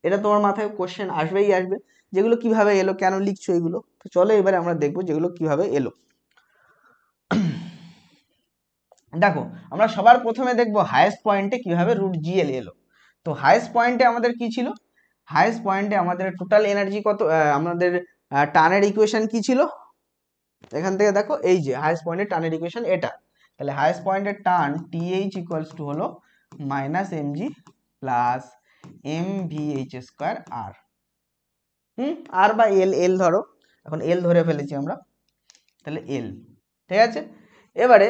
এটা তোমার মাথায় কোশ্চেন আসবেই আসবে, যেগুলো কিভাবে এলো, কেন লিখছো এগুলো। তো চলো এবারে আমরা দেখবো যেগুলো কিভাবে এলো। দেখো আমরা সবার প্রথমে দেখবো হাইয়েস্ট পয়েন্টে কিভাবে √জিএল এলো। তো হাইয়েস্ট পয়েন্টে আমাদের কি ছিল? হাইয়েস্ট পয়েন্টে আমাদের টোটাল এনার্জি কত, আমাদের টানের ইকুয়েশন কি ছিল? এখান থেকে দেখো, এই যে হাইয়েস্ট পয়েন্টে টানের ইকুয়েশন এটা। তাহলে হাইয়েস্ট পয়েন্টের টান টিএইচ ইকুয়ালস টু হলো -mg প্লাস mvh স্কোয়ার আর। আর বা এল, এল ধরো, এখন এল ধরে ফেলেছি আমরা, তাহলে এল, ঠিক আছে। এবারে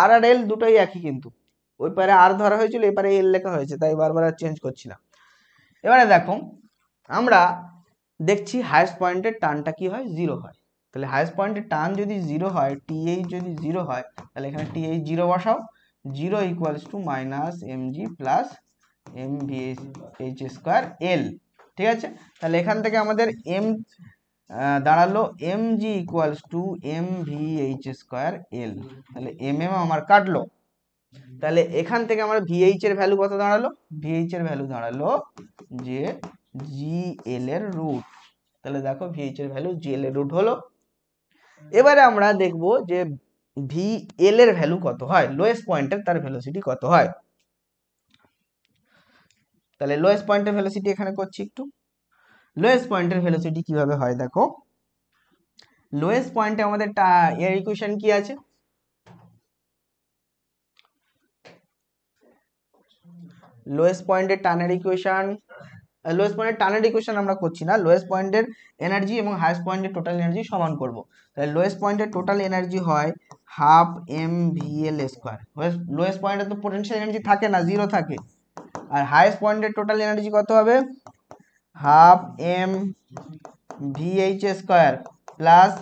আর আর এল দুটোই একই, কিন্তু ওই পারে আর ধরা হয়েছিল, এপারে এল লেখা হয়েছে, তাই বারবার আর চেঞ্জ করছি না। এবারে দেখো আমরা দেখছি হাইয়েস্ট পয়েন্টের টানটা কি হয়? 0 হয়। তাহলে হাইয়েস্ট পয়েন্টের টান যদি 0 হয়, টিএইচ যদি 0 হয়, তাহলে এখানে টিএইচ 0 বসাও, 0 equals to -mg plus mvh square L. ঠিক আছে, তাহলে এখান থেকে আমাদের এম দাঁড়ালো M G equals to M V H square L. তাহলে এম এম আমার কাটলো, তাহলে এখান থেকে আমার ভিএইচ এর ভ্যালু কত দাঁড়ালো? ভিএইচ এর ভ্যালু দাঁড়ালো যে জি এল এর রুট। তাহলে দেখো ভিএইচ এর ভ্যালু জি এল এর রুট হলো। এবারে আমরা দেখব যে ভি এল এর ভ্যালু কত হয়, লোয়েস্ট পয়েন্টের তার ভেলোসিটি কত হয়। তাহলে লোয়েস্ট পয়েন্টের ভেলোসিটি এখানে করছি একটু। লোয়েস্ট পয়েন্টের ভেলোসিটি কিভাবে হয় দেখো, লোয়েস্ট পয়েন্টে আমাদের এর ইকুয়েশন কি আছে? লোয়েস্ট পয়েন্টের টানের ইকুয়েশন, লোয়েস্ট পয়েন্টের টানের ইকুয়েশন আমরা করছি না, লোয়েস্ট পয়েন্টের এনার্জি এবং হাইয়েস্ট পয়েন্টের টোটাল এনার্জি সমান করব। তাহলে লোয়েস্ট পয়েন্টের টোটাল এনার্জি হয় half M V L square. Lowest পয়েন্টে তো পোটেনশিয়াল এনার্জি থাকে না, জিরো থাকে। আর হাইয়েস্ট পয়েন্টের টোটাল এনার্জি কত হবে? Half M V H square plus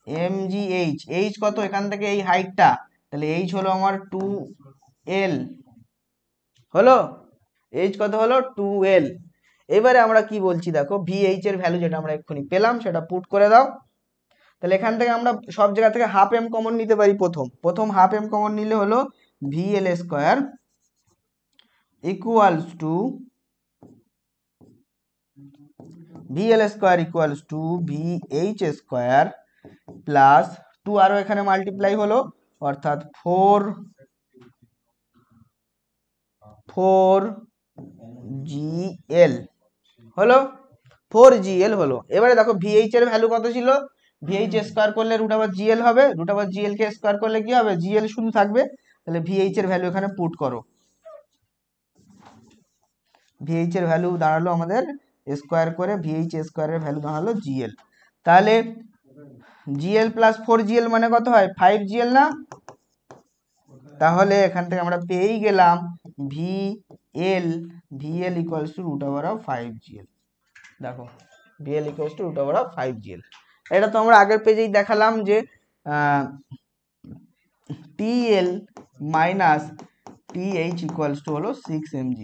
M g H. H কত এখান থেকে, এই হাইটটা, তাহলে এইচ হলো আমার 2L হলো। এইচ কত হলো? 2L। এবারে আমরা কি বলছি দেখো, ভিএইচ এর ভ্যালু যেটা আমরা এক্ষুনি পেলাম সেটা পুট করে দাও। তাহলে এখান থেকে আমরা সব জায়গা থেকে হাফ এম কমন নিতে পারি। প্রথম হাফ এম কমন নিলে হলো VL square equals to VH square plus 2 আরো এখানে মাল্টিপ্লাই হলো, অর্থাৎ 4GL হলো, 4GL হলো। এবারে দেখো ভিএইচ এর ভ্যালু কত ছিল? ভিএইচ স্কোয়ার করলে রুট ওভার জিএল হবে, রুট ওভার জিএল কে স্কোয়ার করলে কি হবে? জিএল শুধু থাকবে। তাহলে ভিএইচ এর ভ্যালু এখানে পুট করো। ভিএইচ এর ভ্যালু দাঁড়ালো আমাদের স্কোয়ার করে ভিএইচ স্কোয়ারের ভ্যালু দাঁড়ালো জিএল। তাহলে জিএল প্লাস 4GL মানে কত হয়? 5GL না? তাহলে এখান থেকে আমরা পেয়েই গেলাম VL equals to root over of 5GL। দেখো VL equals to root over of 5GL। এটা তো আমরা আগের পেজেই দেখালাম যে TL minus TH equals to হলো 6mg।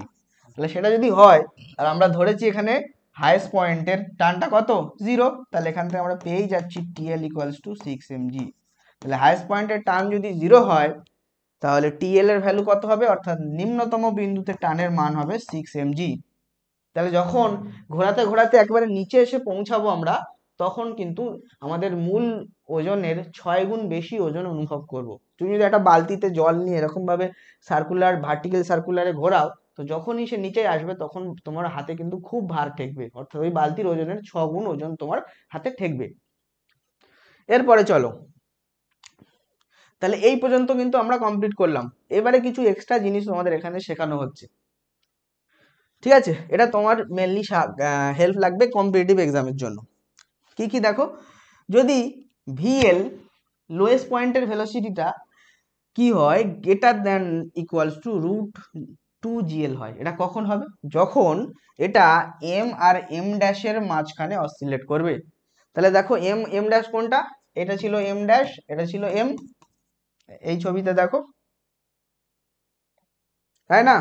তাহলে সেটা যদি হয়, আর আমরা ধরেছি এখানে হাইয়েস্ট পয়েন্টের টানটা কত? 0, তাহলে এখান থেকে আমরা পেয়েই যাচ্ছি টিএল ইকুয়ালস টু 6mg। তাহলে হাইয়েস্ট পয়েন্টের টান যদি 0 হয়, তাহলে টিএল এর ভ্যালু কত হবে? অর্থাৎ নিম্নতম বিন্দুতে টানের মান হবে 6mg। তাহলে যখন ঘোরাতে ঘোরাতে একবারে নিচে এসে পৌঁছাবো আমরা, তখন কিন্তু আমাদের মূল ওজনের 6 গুণ বেশি ওজন অনুভব করব। তুমি যদি একটা বালতিতে জল নিয়ে এরকম ভাবে সার্কুলার, ভার্টিক্যাল সার্কুলারে ঘোরাও, তো যখনই সে নিচে আসবে তখন তোমার হাতে কিন্তু খুব ভার ঠেকবে, অর্থাৎ ওই বালতির ওজনের 6 গুণ ওজন তোমার হাতে ঠেকবে। এরপরে চলো, তাহলে এই পর্যন্ত কিন্তু আমরা কমপ্লিট করলাম। এবারে কিছু এক্সট্রা জিনিস তোমাদের এখানে শেখানো হচ্ছে, ঠিক আছে? এটা তোমার মেনলি হেল্প লাগবে কম্পিটিটিভ এক্সামের জন্য। কি কি দেখো, যদি ভিএল লোয়েস্ট পয়েন্টের ভেলোসিটিটা কি হয়, greater than equals to root 2GL হয়, এটা কখন হবে? যখন এটা এম আর এম ড্যাশের মাঝখানে অসিলেট করবে। তাহলে দেখো এম ড্যাশ কোনটা? এটা ছিল এম ড্যাশ, এটা ছিল এম, এই ছবিতে দেখো, তাই না?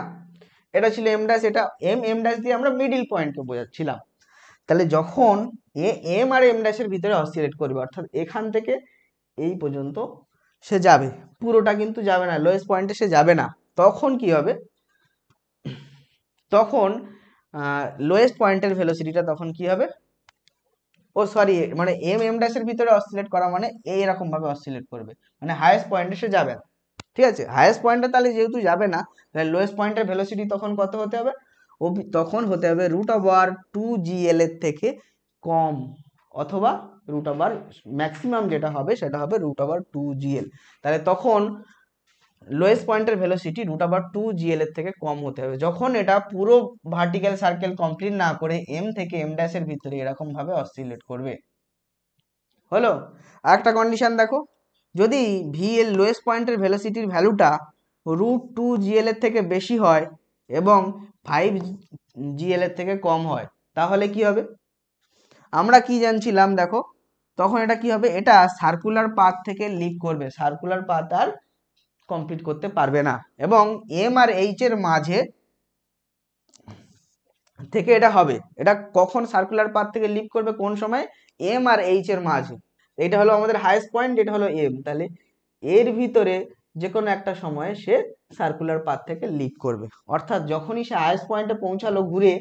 এটা ছিল এম ড্যাশ, এটা এম ড্যাশ দিয়ে আমরা মিডিল পয়েন্টকে বোঝাচ্ছিলাম। তাহলে যখন এম আর এম ড্যাশের ভিতরে অসিলেট করবে, অর্থাৎ এখান থেকে এই পর্যন্ত সে যাবে, পুরোটা কিন্তু যাবে না, লোয়েস্ট পয়েন্টে সে যাবে না, তখন কি হবে? তখন লোয়েস্ট পয়েন্টের ভেলোসিটিটা তখন কি হবে? ও সরি, মানে এম ড্যাশের ভিতরে অসিলেট করা মানে এইরকম ভাবে অসিলেট করবে, মানে হাইয়েস্ট পয়েন্টে সে যাবে না। ঠিক আছে, হাইয়েস্ট পয়েন্টে তাহলে যেহেতু যাবে না, তাহলে লোয়েস্ট পয়েন্টের ভেলোসিটি তখন কত হতে হবে? ও তখন হতে হবে রুট ওভার 2GL এর থেকে কম, অথবা রুট ওভার ম্যাক্সিমাম যেটা হবে সেটা হবে রুট ওভার 2GL। তাহলে তখন লোয়েস্ট পয়েন্টের ভেলোসিটি রুট ওভার 2GL এর থেকে কম হতে হবে, যখন এটা পুরো ভার্টিক্যাল সার্কেল কমপ্লিট না করে এম থেকে এম ড্যাশের ভিতরে এরকম ভাবে অসিলেট করবে। হলো। আরেকটা কন্ডিশন দেখো, যদি ভিএল লোয়েস্ট পয়েন্টের ভেলোসিটির ভ্যালুটা রুট 2GL এর থেকে বেশি হয় এবং 5GL এর থেকে কম হয়, তাহলে কি হবে? আমরা কি জানছিলাম দেখো, তখন এটা কি হবে? এটা সার্কুলার পাথ থেকে লিক করবে, সার্কুলার পাথ আর কমপ্লিট করতে পারবে না, এবং এম আর এইচ এর মাঝে থেকে এটা হবে, এটা কখন সার্কুলার পাথ থেকে লিভ করবে, কোন সময়, এম আর এইচ এর মাঝে। এটা হলো আমাদের হাইয়েস্ট পয়েন্ট, এটা হলো এম, তাহলে এর ভিতরে যে কোনো একটা সময়ে সে সার্কুলার পাথ থেকে লিভ করবে। অর্থাৎ যখনই সে হাইয়েস্ট পয়েন্টে পৌঁছালো ঘুরে,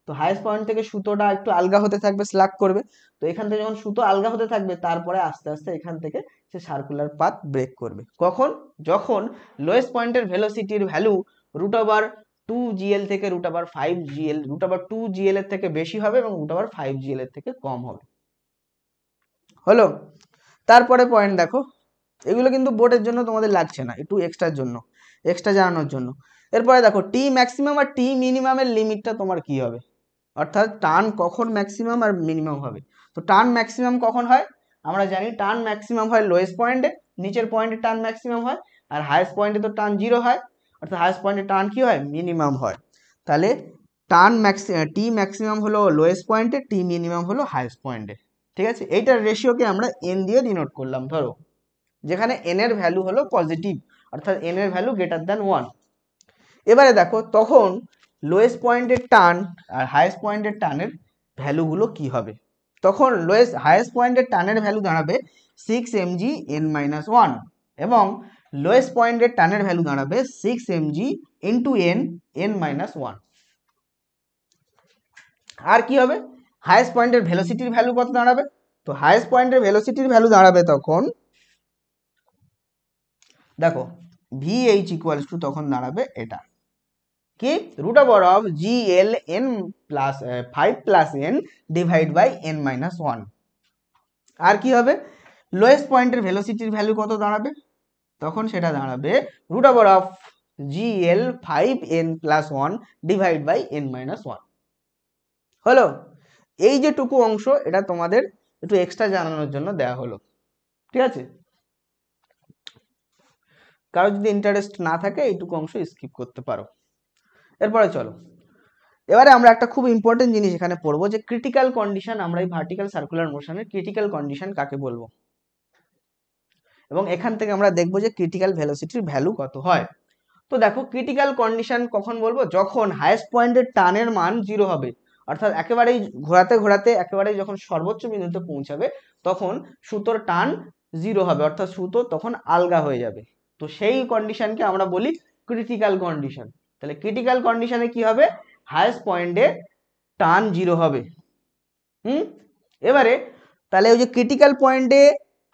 তো হাইয়েস্ট পয়েন্ট থেকে সুতোটা একটু আলগা হতে থাকবে, স্লাগ করবে। তো এখান থেকে যখন সুতো আলগা হতে থাকবে, তারপরে আস্তে আস্তে এখান থেকে সে সার্কুলার পাথ ব্রেক করবে। কখন, যখন লোয়েস্ট পয়েন্টের ভেলোসিটির ভ্যালু √2gl থেকে √5gl, √2gl এর থেকে বেশি হবে এবং √5gl এর থেকে কম হবে। হলো, তারপরে পয়েন্ট দেখো, এগুলো কিন্তু বোর্ডের জন্য তোমাদের লাগছে না, একটু এক্সট্রার জন্য, এক্সট্রা জানানোর জন্য। এরপরে দেখো টি ম্যাক্সিমাম আর টি মিনিমামের লিমিটটা তোমার কি হবে, অর্থাৎ টার্ন কখন ম্যাক্সিমাম আর মিনিমাম হবে। তো টার্ন ম্যাক্সিমাম কখন হয়, আমরা জানি টার্ন ম্যাক্সিমাম হয় লোয়েস্ট পয়েন্টে, নিচের পয়েন্টে টার্ন ম্যাক্সিমাম হয়, আর হাইয়েস্ট পয়েন্টে তো টার্ন 0 হয়, অর্থাৎ হাইয়েস্ট পয়েন্টে টার্ন কি হয়, মিনিমাম হয়। তাহলে টি ম্যাক্সিমাম হলো লোয়েস্ট পয়েন্টে, টি মিনিমাম হলো হাইয়েস্ট পয়েন্টে। ঠিক আছে, এইটার রেশিওকে আমরা এন দিয়ে ডিনোট করলাম, ধরো যেখানে এন এর ভ্যালু হলো পজিটিভ, অর্থাৎ এন এর ভ্যালু গ্রেটার দ্যান 1। এবারে দেখো তখন লোয়েস্ট পয়েন্টের টার্ন আর হাইয়েস্ট পয়েন্টের টার্নের ভ্যালুগুলো কি হবে। তখন হাইয়েস্ট পয়েন্টের টার্নের ভ্যালু দাঁড়াবে 6 mg n-1 এবং লোয়েস্ট পয়েন্টের টার্নের ভ্যালু দাঁড়াবে 6 mg ইন্টু n n-1। আর কি হবে, হাইয়েস্ট পয়েন্টের ভেলোসিটির ভ্যালু কত দাঁড়াবে, তো হাইয়েস্ট পয়েন্টের ভেলোসিটির ভ্যালু দাঁড়াবে তখন, দেখো VH ইকুয়ালস টু তখন দাঁড়াবে এটা কি, √gl n+5 + n divide by n-1। আর কি হবে, লোয়েস্ট পয়েন্টের ভেলোসিটির ভ্যালু কত দাঁড়াবে, তখন সেটা দাঁড়াবে √gl 5n+1 divide by n-1। হলো, এই যেটুকু অংশ এটা তোমাদের একটু এক্সট্রা জানানোর জন্য দেওয়া হলো। ঠিক আছে, কারো যদি ইন্টারেস্ট না থাকে এইটুকু অংশ স্কিপ করতে পারো। এরপরে চলো, এবারে আমরা একটা খুব ইম্পর্টেন্ট জিনিস এখানে পড়বো, যে ক্রিটিক্যাল কন্ডিশন, আমরা এই ভার্টিক্যাল সার্কুলার মোশনের ক্রিটিক্যাল কন্ডিশন কাকে বলবো, এবং এখান থেকে আমরা দেখবো যে ক্রিটিক্যাল ভেলোসিটির ভ্যালু কত হয়। তো দেখো ক্রিটিক্যাল কন্ডিশন কখন বলবো, যখন হাইয়েস্ট পয়েন্টের টানের মান 0 হবে, অর্থাৎ একেবারেই ঘোরাতে ঘোরাতে একেবারেই যখন সর্বোচ্চ বিন্দুতে পৌঁছাবে, তখন সুতোর টান 0 হবে, অর্থাৎ সুতো তখন আলগা হয়ে যাবে। তো সেই কন্ডিশনকে আমরা বলি ক্রিটিক্যাল কন্ডিশন। তাহলে ক্রিটিক্যাল কন্ডিশনে কি হবে, হাইয়েস্ট পয়েন্টে টান 0 হবে। এবারে তাহলে ওই যে ক্রিটিক্যাল পয়েন্টে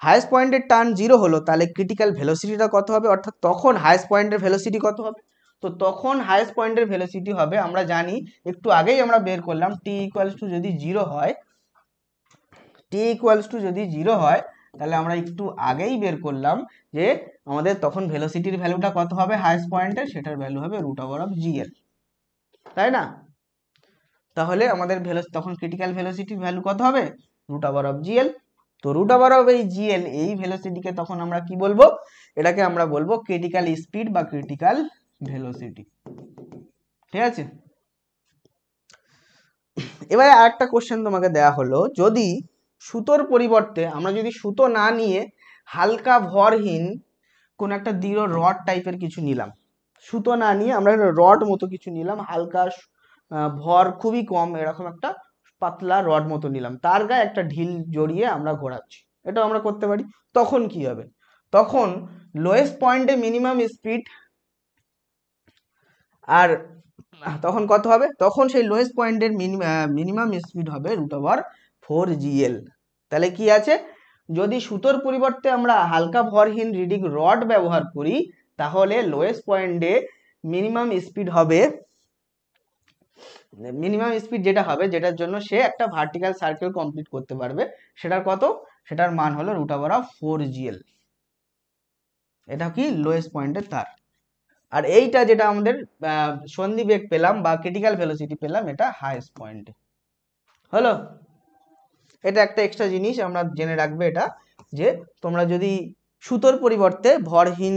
হাইয়েস্ট পয়েন্টের টার্ন 0 হলো, তাহলে ক্রিটিক্যাল ভেলোসিটিটা কত হবে, অর্থাৎ তখন হাইয়েস্ট পয়েন্টের ভেলোসিটি কত হবে। তো তখন হাইয়েস্ট পয়েন্টের ভেলোসিটি হবে, আমরা জানি একটু আগেই আমরা বের করলাম, টি ইকুয়ালস টু যদি 0 হয়, তাহলে আমরা একটু আগেই বের করলাম যে আমাদের তখন ভেলোসিটির ভ্যালুটা কত হবে হাইয়েস্ট পয়েন্টে, সেটার ভ্যালু হবে √gl, তাই না। তাহলে আমাদের তখন ক্রিটিক্যাল ভেলোসিটির ভ্যালু কত হবে, √gl। তো √gl এই ভেলোসিটিকে তখন আমরা কি বলবো, এটাকে আমরা বলবো ক্রিটিক্যাল স্পিড বা ক্রিটিক্যাল ভেলোসিটি। ঠিক আছে, এবারে আরেকটা কোশ্চেন তোমাকে দেয়া হলো, যদি সুতোর পরিবর্তে আমরা যদি সুতো না নিয়ে হালকা ভরহীন কোন একটা দৃঢ় রড টাইপের কিছু নিলাম, সুতো না নিয়ে আমরা রড মতো কিছু নিলাম, হালকা ভর খুবই কম এরকম একটা পাতলা রড মতো নিলাম, তার গায়ে একটা ঢিল জড়িয়ে আমরা ঘোরাচ্ছি, এটা আমরা করতে পারি। তখন কি হবে, তখন লোয়েস্ট পয়েন্টে মিনিমাম স্পিড, আর তখন কত হবে, তখন সেই লোয়েস্ট পয়েন্টের মিনিমাম স্পিড হবে √4gl। তাহলে কি আছে, যদি সুতোর পরিবর্তে আমরা হালকা ভরহীন রিডিং রড ব্যবহার করি, তাহলে লোয়েস্ট পয়েন্টে মিনিমাম স্পিড হবে, যেটা হবে, যেটার জন্য সে একটা ভার্টিক্যাল সার্কেল কমপ্লিট করতে পারবে, সেটার কত, সেটার মান হলো √4gl। এটা কি লোয়েস্ট পয়েন্টের তার। আর এইটা যেটা আমাদের সন্ধি বেগ পেলাম বা ক্রিটিক্যাল ভেলোসিটি পেলাম, এটা হাইয়েস্ট পয়েন্টে। হলো, এটা একটা এক্সট্রা জিনিস আমরা জেনে রাখবে, এটা যে তোমরা যদি সুতোর পরিবর্তে ভরহীন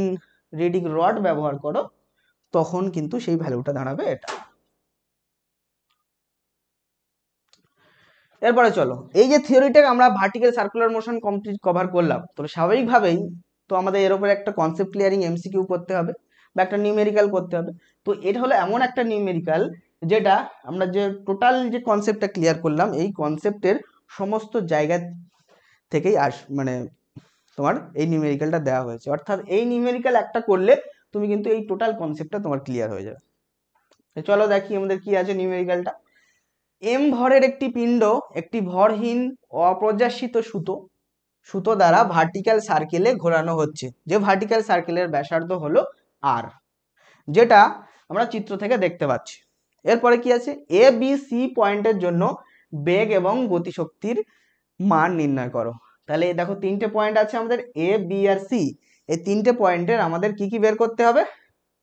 রিডিং রড ব্যবহার করো, তখন কিন্তু সেই ভ্যালুটা দাঁড়াবে এটা। এরপরে চলো, এই যে থিওরিটাকে আমরা vertical circular motion complete cover করলাম, তো স্বাভাবিকভাবেই তো আমাদের এর উপরে একটা কনসেপ্ট ক্লিয়ারিং এমসিকিউ করতে হবে বা একটা নিউমেরিক্যাল করতে হবে। তো এটা হলো এমন একটা নিউমেরিক্যাল যেটা আমরা যে টোটাল যে কনসেপ্টটা ক্লিয়ার করলাম, এই কনসেপ্টের সমস্ত জায়গা থেকেই মানে তোমার এই নিউমেরিক্যালটা দেওয়া হয়েছে। অর্থাৎ এই নিউমেরিক্যাল একটা করলে তুমি কিন্তু এই টোটাল কনসেপ্টটা তোমার ক্লিয়ার হয়ে যাবে। চলো দেখি আমাদের কি আছে নিউমেরিক্যালটা। এম ভরের একটি পিণ্ড একটি ভরহীন অপ্রত্যাশিত সুতো দ্বারা ভার্টিক্যাল সার্কেলে ঘোরানো হচ্ছে, যে ভার্টিক্যাল সার্কেলের ব্যাসার্ধ হলো আর, যেটা আমরা চিত্র থেকে দেখতে পাচ্ছি। এরপরে কি আছে, এ বি সি পয়েন্টের জন্য বেগ এবং গতিশক্তির মান নির্ণয় করো। তাহলে দেখো তিনটে পয়েন্ট আছে আমাদের এ বি আর সি। এই তিনটে পয়েন্টের আমাদের কি কি বের করতে হবে?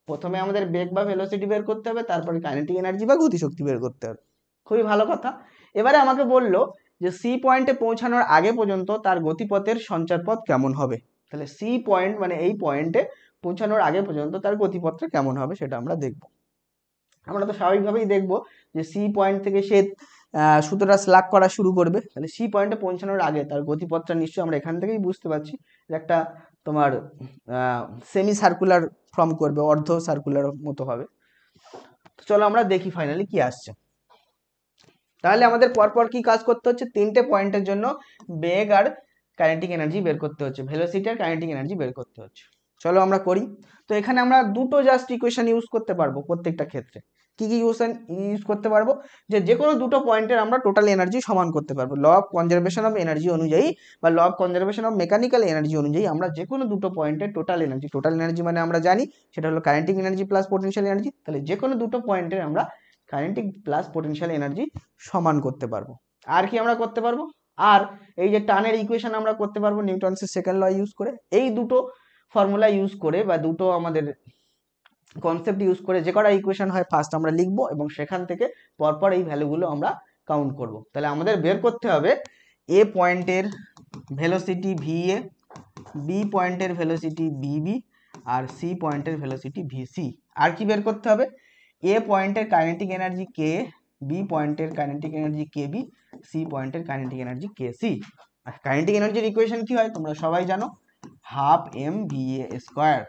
প্রথমে আমাদের বেগ বা ভেলোসিটি বের করতে হবে, তারপরে কাইনেটিক এনার্জি বা গতিশক্তি বের করতে হবে। খুবই ভালো কথা। এবারে আমাকে বললো যে সি পয়েন্টে পৌঁছানোর আগে পর্যন্ত তার গতিপথের সঞ্চারপথ কেমন হবে। তাহলে সি পয়েন্ট মানে এই পয়েন্টে পৌঁছানোর আগে পর্যন্ত তার গতিপথটা কেমন হবে সেটা আমরা দেখব। আমরা তো স্বাভাবিকভাবেই দেখব যে সি পয়েন্ট থেকে সে সুতোটা স্লাগ করা শুরু করবে, তাহলে সি পয়েন্টে পৌঁছানোর আগে তার গতিপথটা নিশ্চয়ই আমরা এখান থেকেই বুঝতে পারছি যে একটা তোমার সেমি সার্কুলার ফর্ম করবে, অর্ধ সার্কুলার মতো হবে। তো চলো আমরা দেখি ফাইনালি কি আসছে। তাহলে আমাদের পরপর কি কাজ করতে হচ্ছে, তিনটে পয়েন্টের জন্য বেগ আর কাইনেটিক এনার্জি বের করতে হচ্ছে, ভেলোসিটি আর কাইনেটিক এনার্জি বের করতে হচ্ছে। চলো আমরা করি। তো এখানে আমরা দুটো জাস্ট ইকুয়েশন ইউজ করতে পারবো প্রত্যেকটা ক্ষেত্রে। কি কি ইউজ করতে পারবো, যে কোনো দুটো পয়েন্টের আমরা টোটাল এনার্জি সমান করতে পারবো। Law of conservation of energy অনুযায়ী বা law of conservation of mechanical energy অনুযায়ী আমরা যে কোনো দুটো পয়েন্টের টোটাল এনার্জি মানে আমরা জানি সেটা হলো kinetic energy plus potential energy. তাহলে যে কোনো দুটো পয়েন্টের আমরা কাইনেটিক প্লাস পোটেনশিয়াল এনার্জি সমান করতে পারবো। আর কি আমরা করতে পারবো, আর এই যে টানের ইকুয়েশন আমরা করতে পারবো নিউটনসের সেকেন্ড ল ইউজ করে। এই দুটো ফর্মুলা ইউজ করে বা দুটো আমাদের কনসেপ্ট ইউজ করে যে কটা ইকুয়েশন হয় ফার্স্ট আমরা লিখবো এবং সেখান থেকে পরপর এই ভ্যালুগুলো আমরা কাউন্ট করব। তাহলে আমাদের বের করতে হবে এ পয়েন্টের ভেলোসিটি ভি এ, বি পয়েন্টের ভেলোসিটি বিবি, আর সি পয়েন্টের ভেলোসিটি ভিসি। আর কি বের করতে হবে, এ পয়েন্টের কাইনেটিক এনার্জি কে, বি পয়েন্টের kinetic energy K B, C পয়েন্টের কাইনেটিক এনার্জি কে সি। আর কাইনেটিক এনার্জির ইকুয়েশন কি হয় তোমরা সবাই জানো, half M V A square,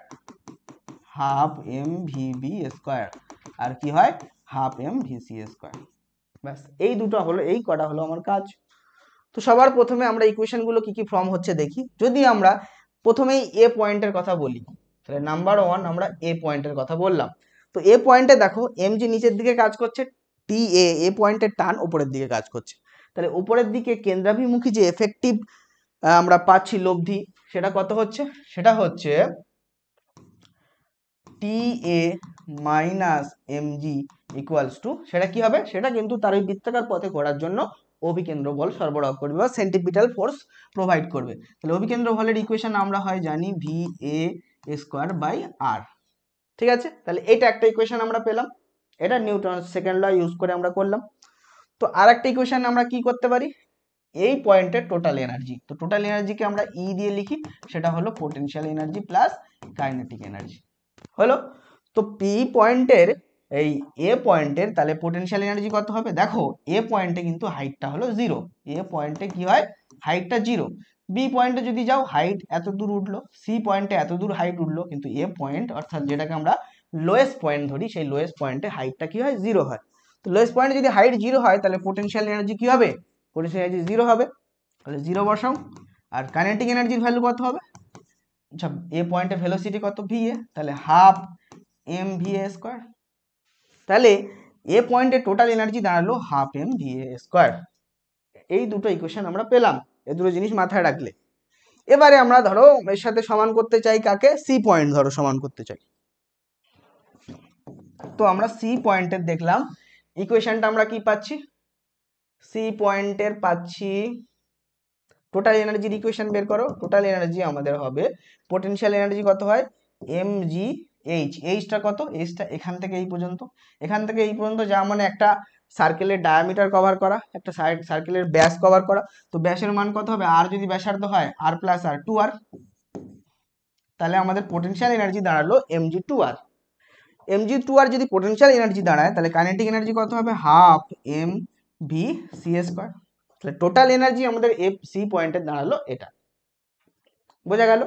half M V B square, আর কি হয় half M V C square. ব্যাস এই দুটো হলো, এই কটা হলো আমার কাজ। তো সবার প্রথমে আমরা ইকুয়েশনগুলো কি কি ফর্ম হচ্ছে দেখি। যদি আমরা প্রথমেই এ পয়েন্টের কথা বলি, তাহলে নাম্বার ওয়ান আমরা এ পয়েন্টের কথা বললাম। তো এ পয়েন্টে দেখো এম জি নিচের দিকে কাজ করছে, টি এ পয়েন্টের টান উপরের দিকে কাজ করছে। তাহলে উপরের দিকে কেন্দ্রাভিমুখী যে এফেক্টিভ আমরা পাচ্ছি লব্ধি, সেটা কত হচ্ছে, সেটা হচ্ছে T A minus M G equals to, সেটা কি হবে, সেটা কিন্তু তার ওই বৃত্তাকার পথে ঘোরার জন্য অভিকেন্দ্র বল সরবরাহ করবে বা সেন্ট্রিপিটাল ফোর্স প্রোভাইড করবে। তাহলে অভিকেন্দ্র বলের ইকুয়েশন আমরা হয় জানি ভি এ স্কোয়ার বাই আর। ঠিক আছে, তাহলে এটা একটা ইকুয়েশন আমরা পেলাম, এটা নিউটন সেকেন্ড ল ইউজ করে আমরা করলাম। তো আর একটা ইকুয়েশন আমরা কি করতে পারি, এই পয়েন্টের টোটাল এনার্জি, তো টোটাল এনার্জিকে আমরা ই দিয়ে লিখি, সেটা হলো potential energy plus kinetic energy হলো। তো পি পয়েন্টের এই এ পয়েন্টের তাহলে পোটেনশিয়াল এনার্জি কত হবে, দেখো এ পয়েন্টে কিন্তু হাইটটা হলো জিরো, এ পয়েন্টে কি হয় হাইটটা জিরো। বি পয়েন্টে যদি যাও হাইট এত দূর উঠলো, সি পয়েন্টে এত দূর হাইট উঠলো, কিন্তু এ পয়েন্ট অর্থাৎ যেটাকে আমরা লোয়েস্ট পয়েন্ট ধরি, সেই লোয়েস্ট পয়েন্টে হাইটটা কি হয় জিরো হয়। তো লোয়েস্ট পয়েন্টে যদি হাইট জিরো হয় তাহলে পোটেনশিয়াল এনার্জি কি হবে, পোটেনশিয়াল এনার্জি জিরো হবে। তাহলে জিরো বসাও। আর কাইনেটিক এনার্জির ভ্যালু কত হবে, আচ্ছা এ পয়েন্টে ভেলোসিটি কত ভি এ, তাহলে half M V A square. তাহলে এ পয়েন্টে টোটাল এনার্জি দাঁড়ালো half M V A square. এই দুটো ইকুয়েশন আমরা পেলাম, এই দুটো জিনিস মাথায় রাখলে। এবারে আমরা ধরো এর সাথে সমান করতে চাই কাকে, সি পয়েন্ট ধরো সমান করতে চাই। তো আমরা সি পয়েন্টের দেখলাম ইকুয়েশনটা আমরা কি পাচ্ছি, সি পয়েন্টের পাচ্ছি টোটাল এনার্জির ইকুয়েশন বের করো। টোটাল এনার্জি আমাদের হবে পোটেনশিয়াল এনার্জি কত হয় এম জি এইচ, এইচটা কত, এইচটা এখান থেকে এই পর্যন্ত, এখান থেকে এই পর্যন্ত যা মানে একটা সার্কেলের ডায়ামিটার কভার করা, একটা সার্কেলের ব্যাস কভার করা। তো ব্যাসের মান কত হবে, আর যদি ব্যাসার্ধ হয় আর প্লাস আর টু আর, তাহলে আমাদের পোটেনশিয়াল এনার্জি দাঁড়ালো M g two R. M g two R যদি পোটেনশিয়াল এনার্জি দাঁড়ায় তাহলে কাইনেটিক এনার্জি কত হবে, half M V C square. তাহলে টোটাল এনার্জি আমাদের এফ সি পয়েন্টে দাঁড়ালো এটা। বোঝা গেল?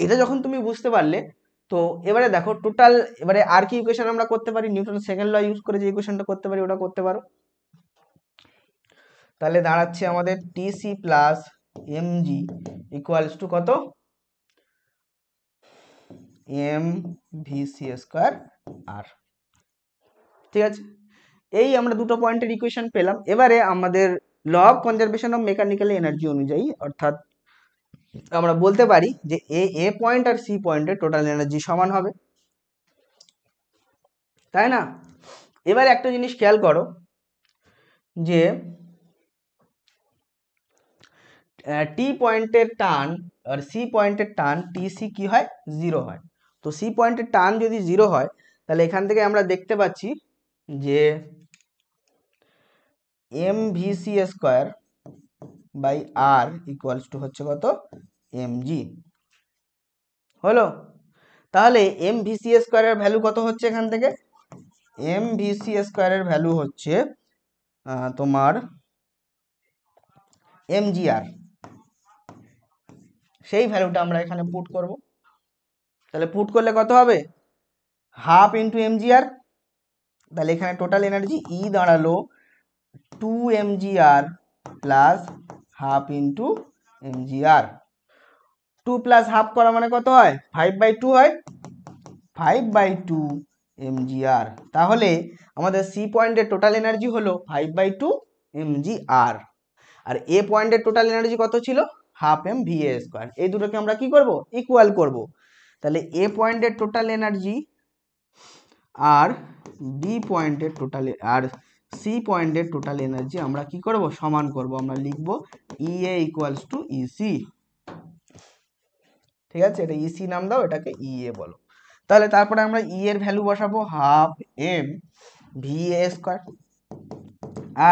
এটা যখন তুমি বুঝতে পারলে তো এবারে দেখো টোটাল, এবারে আর কি ইকুয়েশন আমরা করতে পারি, নিউটন সেকেন্ড ল ইউজ করে যে ইকুয়েশনটা করতে পারি ওটা করতে পারো। তাহলে দাঁড়াচ্ছে আমাদের TC plus MG equals to কত, এম ভিসি স্কোয়ার আর। ঠিক আছে, এই আমরা দুটো পয়েন্টের ইকুয়েশন পেলাম। এবারে আমাদের law of conservation of mechanical energy অনুযায়ী, অর্থাৎ আমরা বলতে পারি যে এ পয়েন্ট আর সি পয়েন্টের টোটাল এনার্জি সমান হবে, তাই না? এবারে একটা জিনিস খেয়াল করো যে টি পয়েন্টের টান আর সি পয়েন্টের টান টিসি কি হয়, জিরো হয়। তো সি পয়েন্টের টান যদি জিরো হয় তাহলে এখান থেকে আমরা দেখতে পাচ্ছি যে m VC square by R equals to হচ্ছে কত, এমজি। হলো? তাহলে এম ভিসি স্কোয়ারের ভ্যালু কত হচ্ছে এখান থেকে, এম ভিসি স্কোয়ারের ভ্যালু হচ্ছে তোমার এমজিআর। সেই ভ্যালুটা আমরা এখানে পুট করব। তাহলে পুট করলে কত হবে, হাফ ইন্টু এমজিআর। তাহলে এখানে টোটাল এনার্জি ই দাঁড়ালো 2 mgr plus half into MGR. 2 plus half করা মানে কত হয়, 5/2 হয়, 5/2 mgr। তাহলে আমাদের সি পয়েন্টের টোটাল এনার্জি হলো 5/2 mgr, আর এ পয়েন্টের টোটাল এনার্জি কত ছিল, half M V A square. এই দুটোকে আমরা কি করব, ইকুয়াল করব। তাহলে এ পয়েন্টের টোটাল এনার্জি আর বি পয়েন্টের টোটাল আর সি পয়েন্টের টোটাল এনার্জি আমরা কি করব, সমান করব। আমরা লিখব ই এ ইকুয়ালস টু ইসি। ঠিক আছে, এটা ইসি নাম দাও, এটাকে ই এ বলো। তাহলে তারপরে আমরা ই এর ভ্যালু বসাবো half M V A square,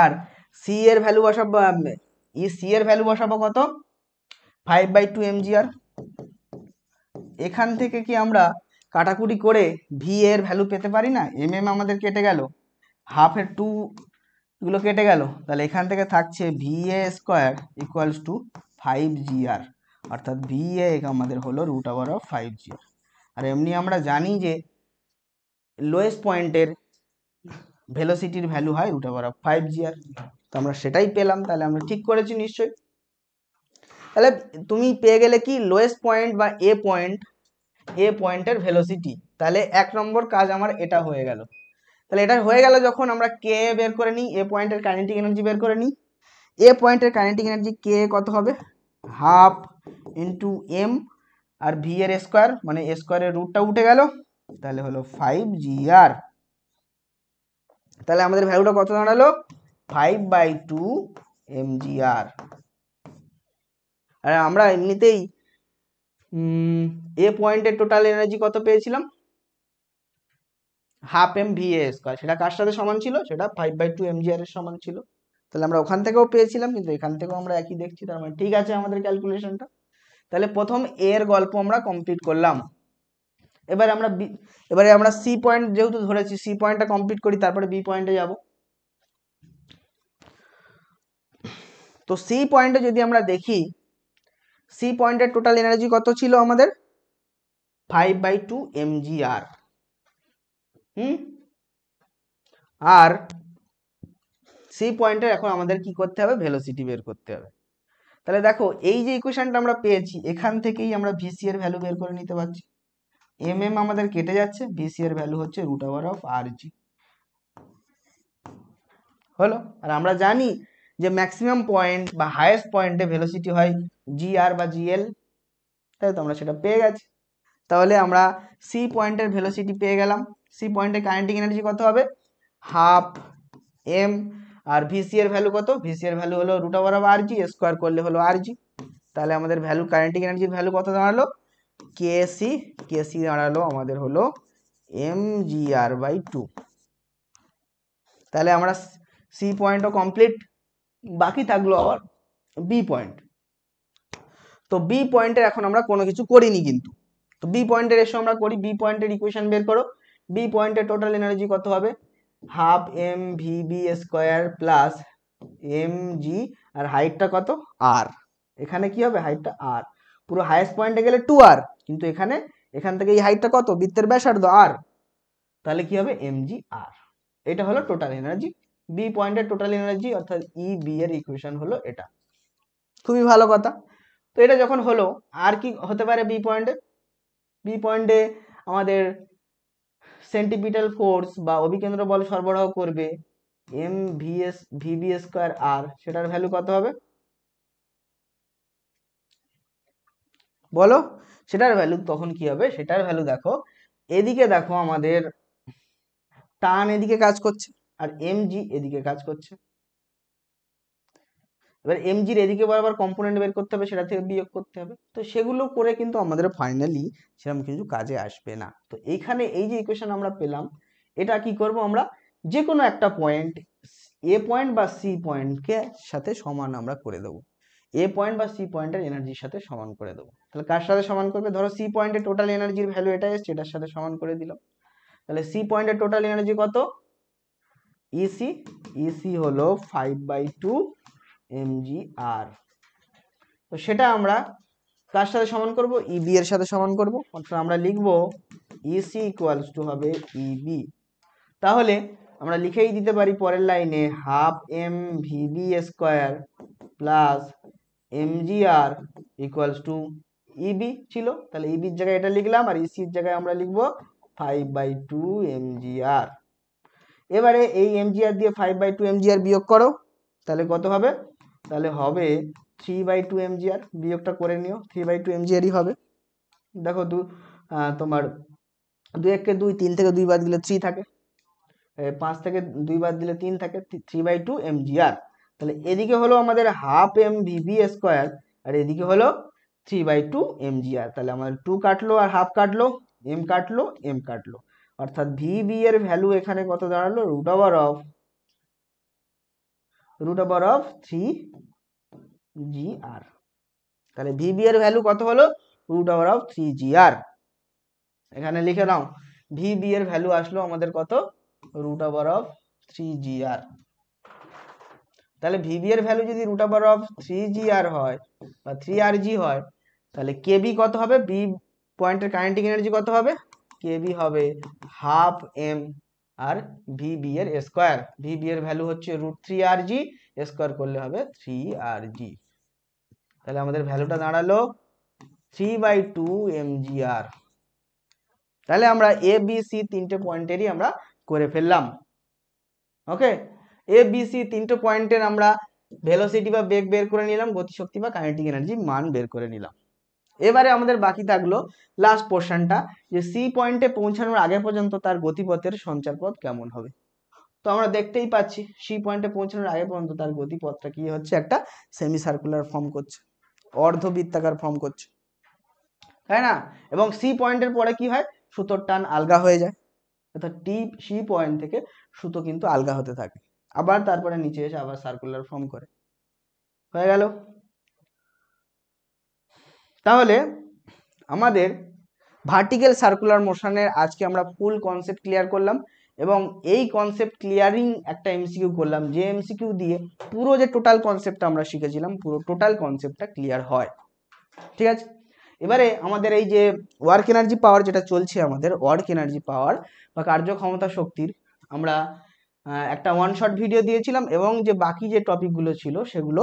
আর সি এর ভ্যালু বসাবো, সি এর ভ্যালু বসাবো কত, 5/2 mgr। এখান থেকে কি আমরা কাটাকুটি করে ভি এর ভ্যালু পেতে পারি না, এম এম আমাদের কেটে গেল, হাফের 2 গুলো কেটে গেল, তাহলে এখান থেকে থাকছে V A square equals to 5gr, অর্থাৎ ভি এ আমাদের হলো √5gr। আর এমনি আমরা জানি যে লোয়েস্ট পয়েন্টের ভেলোসিটির ভ্যালু হয় √5gr, তো আমরা সেটাই পেলাম। তাহলে আমরা ঠিক করেছি নিশ্চয়ই। তাহলে তুমি পেয়ে গেলে কি, লোয়েস্ট পয়েন্ট বা এ পয়েন্টের ভেলোসিটি। তাহলে 1 নম্বর কাজ আমার এটা হয়ে গেল। তাহলে এটা হয়ে গেল, যখন আমরা কে বের করে নিই, এ পয়েন্টের কাইনেটিক এনার্জি বের করে নিই। এ পয়েন্টের কাইনেটিক এনার্জি কে কত হবে, half into M R V এর স্কোয়ার, মানে স্কোয়ারের রুটটা উঠে গেল, তাহলে হলো 5gr। তাহলে আমাদের ভ্যালুটা কত দাঁড়ালো, 5/2 mgr। আর আমরা এমনিতেই এ পয়েন্টের টোটাল এনার্জি কত পেয়েছিলাম, half M V A square. সেটা কার সাথে সমান ছিল, সেটা 5/2 mgr এর সমান ছিল। তাহলে আমরা ওখান থেকেও পেয়েছিলাম, কিন্তু এখান থেকেও আমরা একই দেখছি, তার মানে ঠিক আছে আমাদের ক্যালকুলেশনটা। তাহলে প্রথম এর গল্প আমরা কমপ্লিট করলাম। এবারে আমরা সি পয়েন্ট যেহেতু ধরেছি, সি পয়েন্টটা কমপ্লিট করি, তারপরে বি পয়েন্টে যাব। তো সি পয়েন্টে যদি আমরা দেখি, সি পয়েন্টের টোটাল এনার্জি কত ছিল আমাদের, 5/2 mgr। আর সি পয়েন্টের এখন আমাদের কি করতে হবে, ভেলোসিটি বের করতে হবে। তাহলে দেখো এই যে ইকুয়েশনটা আমরা পেয়েছি, এখান থেকেই আমরা ভিসি এর ভ্যালু বের করে নিতে পারছি। এম এম আমাদের কেটে যাচ্ছে, ভিসি এর ভ্যালু হচ্ছে √r/g। হলো? আর আমরা জানি যে ম্যাক্সিমাম পয়েন্ট বা হাইয়েস্ট পয়েন্টে ভেলোসিটি হয় জিআর বা জিএল, তাই তো আমরা সেটা পেয়ে গেছি। তাহলে আমরা সি পয়েন্টের ভেলোসিটি পেয়ে গেলাম। সি পয়েন্টের কাইনেটিক এনার্জি কত হবে, হাফ এম, আর ভিসি এর ভ্যালু কত, ভিসি এর ভ্যালু হলো √r/g, স্কোয়ার করলে হলো rg। তাহলে আমাদের ভ্যালু, কাইনেটিক এনার্জির ভ্যালু কত দাঁড়ালো, কেসি দাঁড়ালো আমাদের হলো mgr/2। তাহলে আমরা সি পয়েন্টও কমপ্লিট, বাকি থাকলো আবার বি পয়েন্ট। তো বি পয়েন্টের এখন আমরা কোনো কিছু করিনি কিন্তু, তো বি পয়েন্টের এসে আমরা করি। বি পয়েন্টের ইকুয়েশন বের করো। বি পয়েন্টের টোটাল এনার্জি কত হবে, half M V B square plus M G, আর হাইটটা কত, আর। এখানে কি হবে, হাইটটা আর। পুরো হাইয়েস্ট পয়েন্টে গেলে 2r, কিন্তু এখানে এখান থেকে এই হাইটটা কত, বৃত্তের ব্যাসার্ধ আর, তাহলে কি হবে mg r। এটা হলো টোটাল এনার্জি, বি পয়েন্টের টোটাল এনার্জি অর্থাৎ ই বি এর ইকুয়েশন হলো এটা। খুবই ভালো কথা। তো এটা যখন হলো, আর কি হতে পারে বি পয়েন্টে? বি পয়েন্টে আমাদের সেন্টিপিটাল ফোর্স বা অভিকেন্দ্র বল সরবরাহ করবে এম ভিএস ভিবি স্কোয়ার আর, সেটার ভ্যালু কত হবে বলো? সেটার ভ্যালু তখন কি হবে, সেটার ভ্যালু দেখো, এদিকে দেখো আমাদের টান এদিকে কাজ করছে আর এমজি এদিকে কাজ করছে। এবার এমজির এদিকে বরাবর কম্পোনেন্ট বের করতে হবে, সেটা থেকে বিয়োগ করতে হবে। তো সেগুলো করে কিন্তু আমাদের ফাইনালি সেরকম কিছু কাজে আসবে না। তো এইখানে এই যে ইকুয়েশন আমরা পেলাম, এটা কি করব আমরা, যে কোনো একটা পয়েন্ট এ পয়েন্ট বা সি পয়েন্টকে সাথে সমান আমরা করে দেবো, এ পয়েন্ট বা সি পয়েন্টের এনার্জির সাথে সমান করে দেবো। তাহলে কার সাথে সমান করবে, ধরো সি পয়েন্টের টোটাল এনার্জির ভ্যালু এটা এসছে, এটার সাথে সমান করে দিলাম। তাহলে সি পয়েন্টের টোটাল এনার্জি কত, ইসি, ইসি হলো 5/2 mgr। তো সেটা আমরা কার সাথে সমান করব, ইবি এর সাথে সমান করব, অর্থাৎ আমরা লিখব ইসি ইকুয়ালস টু হবে ইবি। তাহলে আমরা লিখেই দিতে পারি পরের লাইনে half M VB square plus mgr equals to EB ছিল, তাহলে ইবির জায়গায় এটা লিখলাম আর ইসির জায়গায় আমরা লিখব 5/2 mgr। এবারে এই mgr দিয়ে 5/2 mgr বিয়োগ করো, তাহলে কত হবে, তাহলে হবে 3/2 mgr। বিয়োগটা করে নিও, 3/2 mgr হবে। দেখো তোমার 2 1 2, 3 থেকে 2 বাদ দিলে 3 থাকে, 5 থেকে 2 বাদ দিলে 3 থাকে, 3/2 mgr। তাহলে এদিকে হলো আমাদের হাফ এম ভিবি স্কোয়ার আর এদিকে হলো 3/2 mgr। তাহলে আমাদের 2 কাটলো আর হাফ কাটলো, এম কাটলো এম কাটলো, অর্থাৎ ভিবি এর ভ্যালু এখানে কত দাঁড়ালো, রুট ওভার অফ 3gr। তাহলে ভিবি এর ভ্যালু কত হলো, রুট ওভার অফ 3gr। এখানে লিখে নাও, ভিবি এর ভ্যালু আসলো আমাদের কত, রুট ওভার অফ 3gr। তাহলে ভিবি এর ভ্যালু যদি রুট ওভার অফ 3gr হয় বা 3rg হয়, তাহলে কেবি কত হবে, বি পয়েন্টের কাইনেটিক এনার্জি কত হবে, কেবি হবে হাফ এম আর ভিবি এর স্কোয়ার। ভিবি এর ভ্যালু হচ্ছে রুট 3rg, স্কোয়ার করলে হবে 3rg। তাহলে আমাদের ভ্যালুটা দাঁড়ালো 3/2 mgr। তাহলে আমরা এ বি সি তিনটে পয়েন্টেরই আমরা করে ফেললাম। ওকে, এ বি সি তিনটে পয়েন্টের আমরা ভেলোসিটি বা বেগ বের করে নিলাম, গতিশক্তি বা কাইনেটিক এনার্জি মান বের করে নিলাম। এবারে আমাদের বাকি থাকলো লাস্ট পোর্শনটা, যে সি পয়েন্টে পৌঁছানোর আগে পর্যন্ত তার গতিপথের সঞ্চারপথ কেমন হবে। তো আমরা দেখতেই পাচ্ছি সি পয়েন্টে পৌঁছানোর আগে পর্যন্ত তার গতিপথটা কি হচ্ছে, একটা সেমি সার্কুলার ফর্ম করছে, অর্ধবৃত্তাকার ফর্ম করছে, তাই না? এবং সি পয়েন্টের পরে কি হয়, সুতোর টান আলগা হয়ে যায়, অর্থাৎ সি পয়েন্ট থেকে সুতো কিন্তু আলগা হতে থাকে, আবার তারপরে নিচে এসে আবার সার্কুলার ফর্ম করে। হয়ে গেল। তাহলে আমাদের ভার্টিক্যাল সার্কুলার মোশনের আজকে আমরা ফুল কনসেপ্ট ক্লিয়ার করলাম, এবং এই কনসেপ্ট ক্লিয়ারিং একটা এমসিকিউ করলাম, যে এমসিকিউ দিয়ে পুরো যে টোটাল কনসেপ্টটা আমরা শিখেছিলাম, পুরো টোটাল কনসেপ্টটা ক্লিয়ার হয়। ঠিক আছে, এবারে আমাদের এই যে ওয়ার্ক এনার্জি পাওয়ার যেটা চলছে, আমাদের ওয়ার্ক এনার্জি পাওয়ার বা কার্যক্ষমতা শক্তির আমরা একটা ওয়ান শট ভিডিও দিয়েছিলাম, এবং যে বাকি যে টপিকগুলো ছিল সেগুলো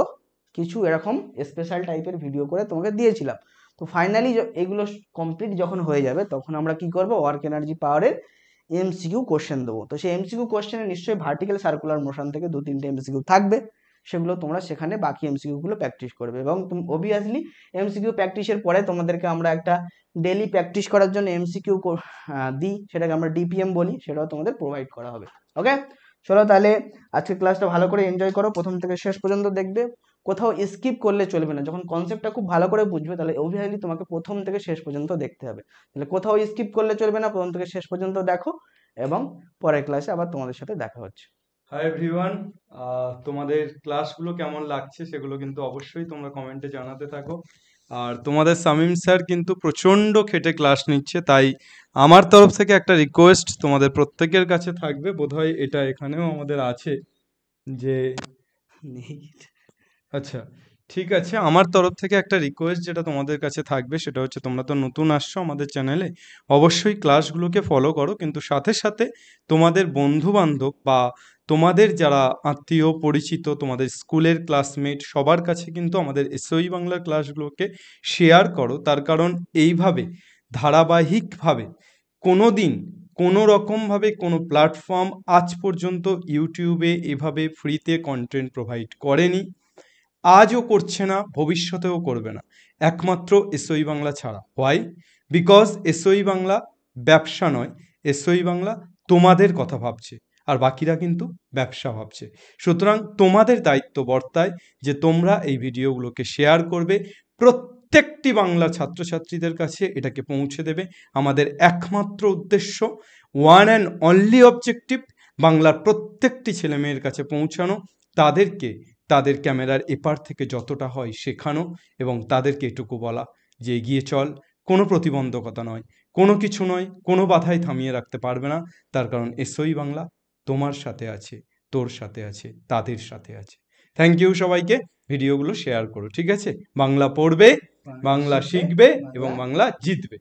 কিছু এরকম স্পেশাল টাইপের ভিডিও করে তোমাকে দিয়েছিলাম। তো ফাইনালি এগুলো কমপ্লিট যখন হয়ে যাবে, তখন আমরা কি করব, ওয়ার্ক এনার্জি পাওয়ারের এমসিকিউ কোশ্চেন দেবো। তো সেই এমসিকিউ কোশ্চেনে নিশ্চয়ই ভার্টিক্যাল সার্কুলার মোশন থেকে 2-3টে এমসিকিউ থাকবে, সেগুলো তোমরা সেখানে বাকি এমসিকিউ গুলো প্র্যাকটিস করবে। এবং তুমি অবভিয়াসলি এমসিকিউ প্র্যাকটিসের পরে তোমাদেরকে আমরা একটা ডেলি প্র্যাকটিস করার জন্য এমসিকিউ দিই, সেটাকে আমরা ডিপিএম বলি, সেটাও তোমাদের প্রোভাইড করা হবে। ওকে, চলো তাহলে আজকের ক্লাসটা ভালো করে এনজয় করো, প্রথম থেকে শেষ পর্যন্ত দেখবে, কোথাও স্কিপ করলে চলবে না। যখন কনসেপ্টটা খুব ভালো করে বুঝবে, তাহলে অবভিয়াসলি তোমাকে প্রথম থেকে শেষ পর্যন্ত দেখতে হবে, তাহলে কোথাও স্কিপ করলে চলবে না, প্রথম থেকে শেষ পর্যন্ত দেখো, এবং পরের ক্লাসে আবার তোমাদের সাথে দেখা হচ্ছে। হাই এভরিওয়ান, তোমাদের ক্লাসগুলো কেমন লাগছে সেগুলো কিন্তু অবশ্যই তোমরা কমেন্টে জানাতে থাকো। আর তোমাদের শামীম স্যার কিন্তু প্রচণ্ড খেটে ক্লাস নিচ্ছে, তাই আমার তরফ থেকে একটা রিকোয়েস্ট তোমাদের প্রত্যেকের কাছে থাকবে, বোধহয় এটা এখানেও আমাদের আছে, যে আচ্ছা, ঠিক আছে, আমার তরফ থেকে একটা রিকোয়েস্ট যেটা তোমাদের কাছে থাকবে সেটা হচ্ছে, তোমরা তো নতুন আসছো আমাদের চ্যানেলে, অবশ্যই ক্লাসগুলোকে ফলো করো, কিন্তু সাথে সাথে তোমাদের বন্ধু বান্ধব বা তোমাদের যারা আত্মীয় পরিচিত, তোমাদের স্কুলের ক্লাসমেট, সবার কাছে কিন্তু আমাদের এসওই বাংলার ক্লাসগুলোকে শেয়ার করো। তার কারণ এইভাবে ধারাবাহিকভাবে কোনো দিন কোনো রকমভাবে কোনো প্ল্যাটফর্ম আজ পর্যন্ত ইউটিউবে এভাবে ফ্রিতে কন্টেন্ট প্রোভাইড করেনি, আজও করছে না, ভবিষ্যতেও করবে না, একমাত্র এসওই বাংলা ছাড়া। হোয়াই? বিকজ এসওই বাংলা ব্যবসা নয়, এসওই বাংলা তোমাদের কথা ভাবছে, আর বাকিরা কিন্তু ব্যবসা ভাবছে। সুতরাং তোমাদের দায়িত্ব বর্তায় যে তোমরা এই ভিডিওগুলোকে শেয়ার করবে, প্রত্যেকটি বাংলা ছাত্রছাত্রীদের কাছে এটাকে পৌঁছে দেবে। আমাদের একমাত্র উদ্দেশ্য, ওয়ান অ্যান্ড অনলি অবজেক্টিভ, বাংলার প্রত্যেকটি ছেলেমেয়ের কাছে পৌঁছানো, তাদেরকে তাদের ক্যামেরার এপার থেকে যতটা হয় শেখানো, এবং তাদেরকে এটুকু বলা যে এগিয়ে চল, কোনো প্রতিবন্ধকতা নয়, কোনো কিছু নয়, কোনো বাধাই থামিয়ে রাখতে পারবে না। তার কারণ এসওই বাংলা তোমার সাথে আছে, তোর সাথে আছে, তাদের সাথে আছে। থ্যাংক ইউ সবাইকে। ভিডিওগুলো শেয়ার করো, ঠিক আছে? বাংলা পড়বে, বাংলা শিখবে এবং বাংলা জিতবে।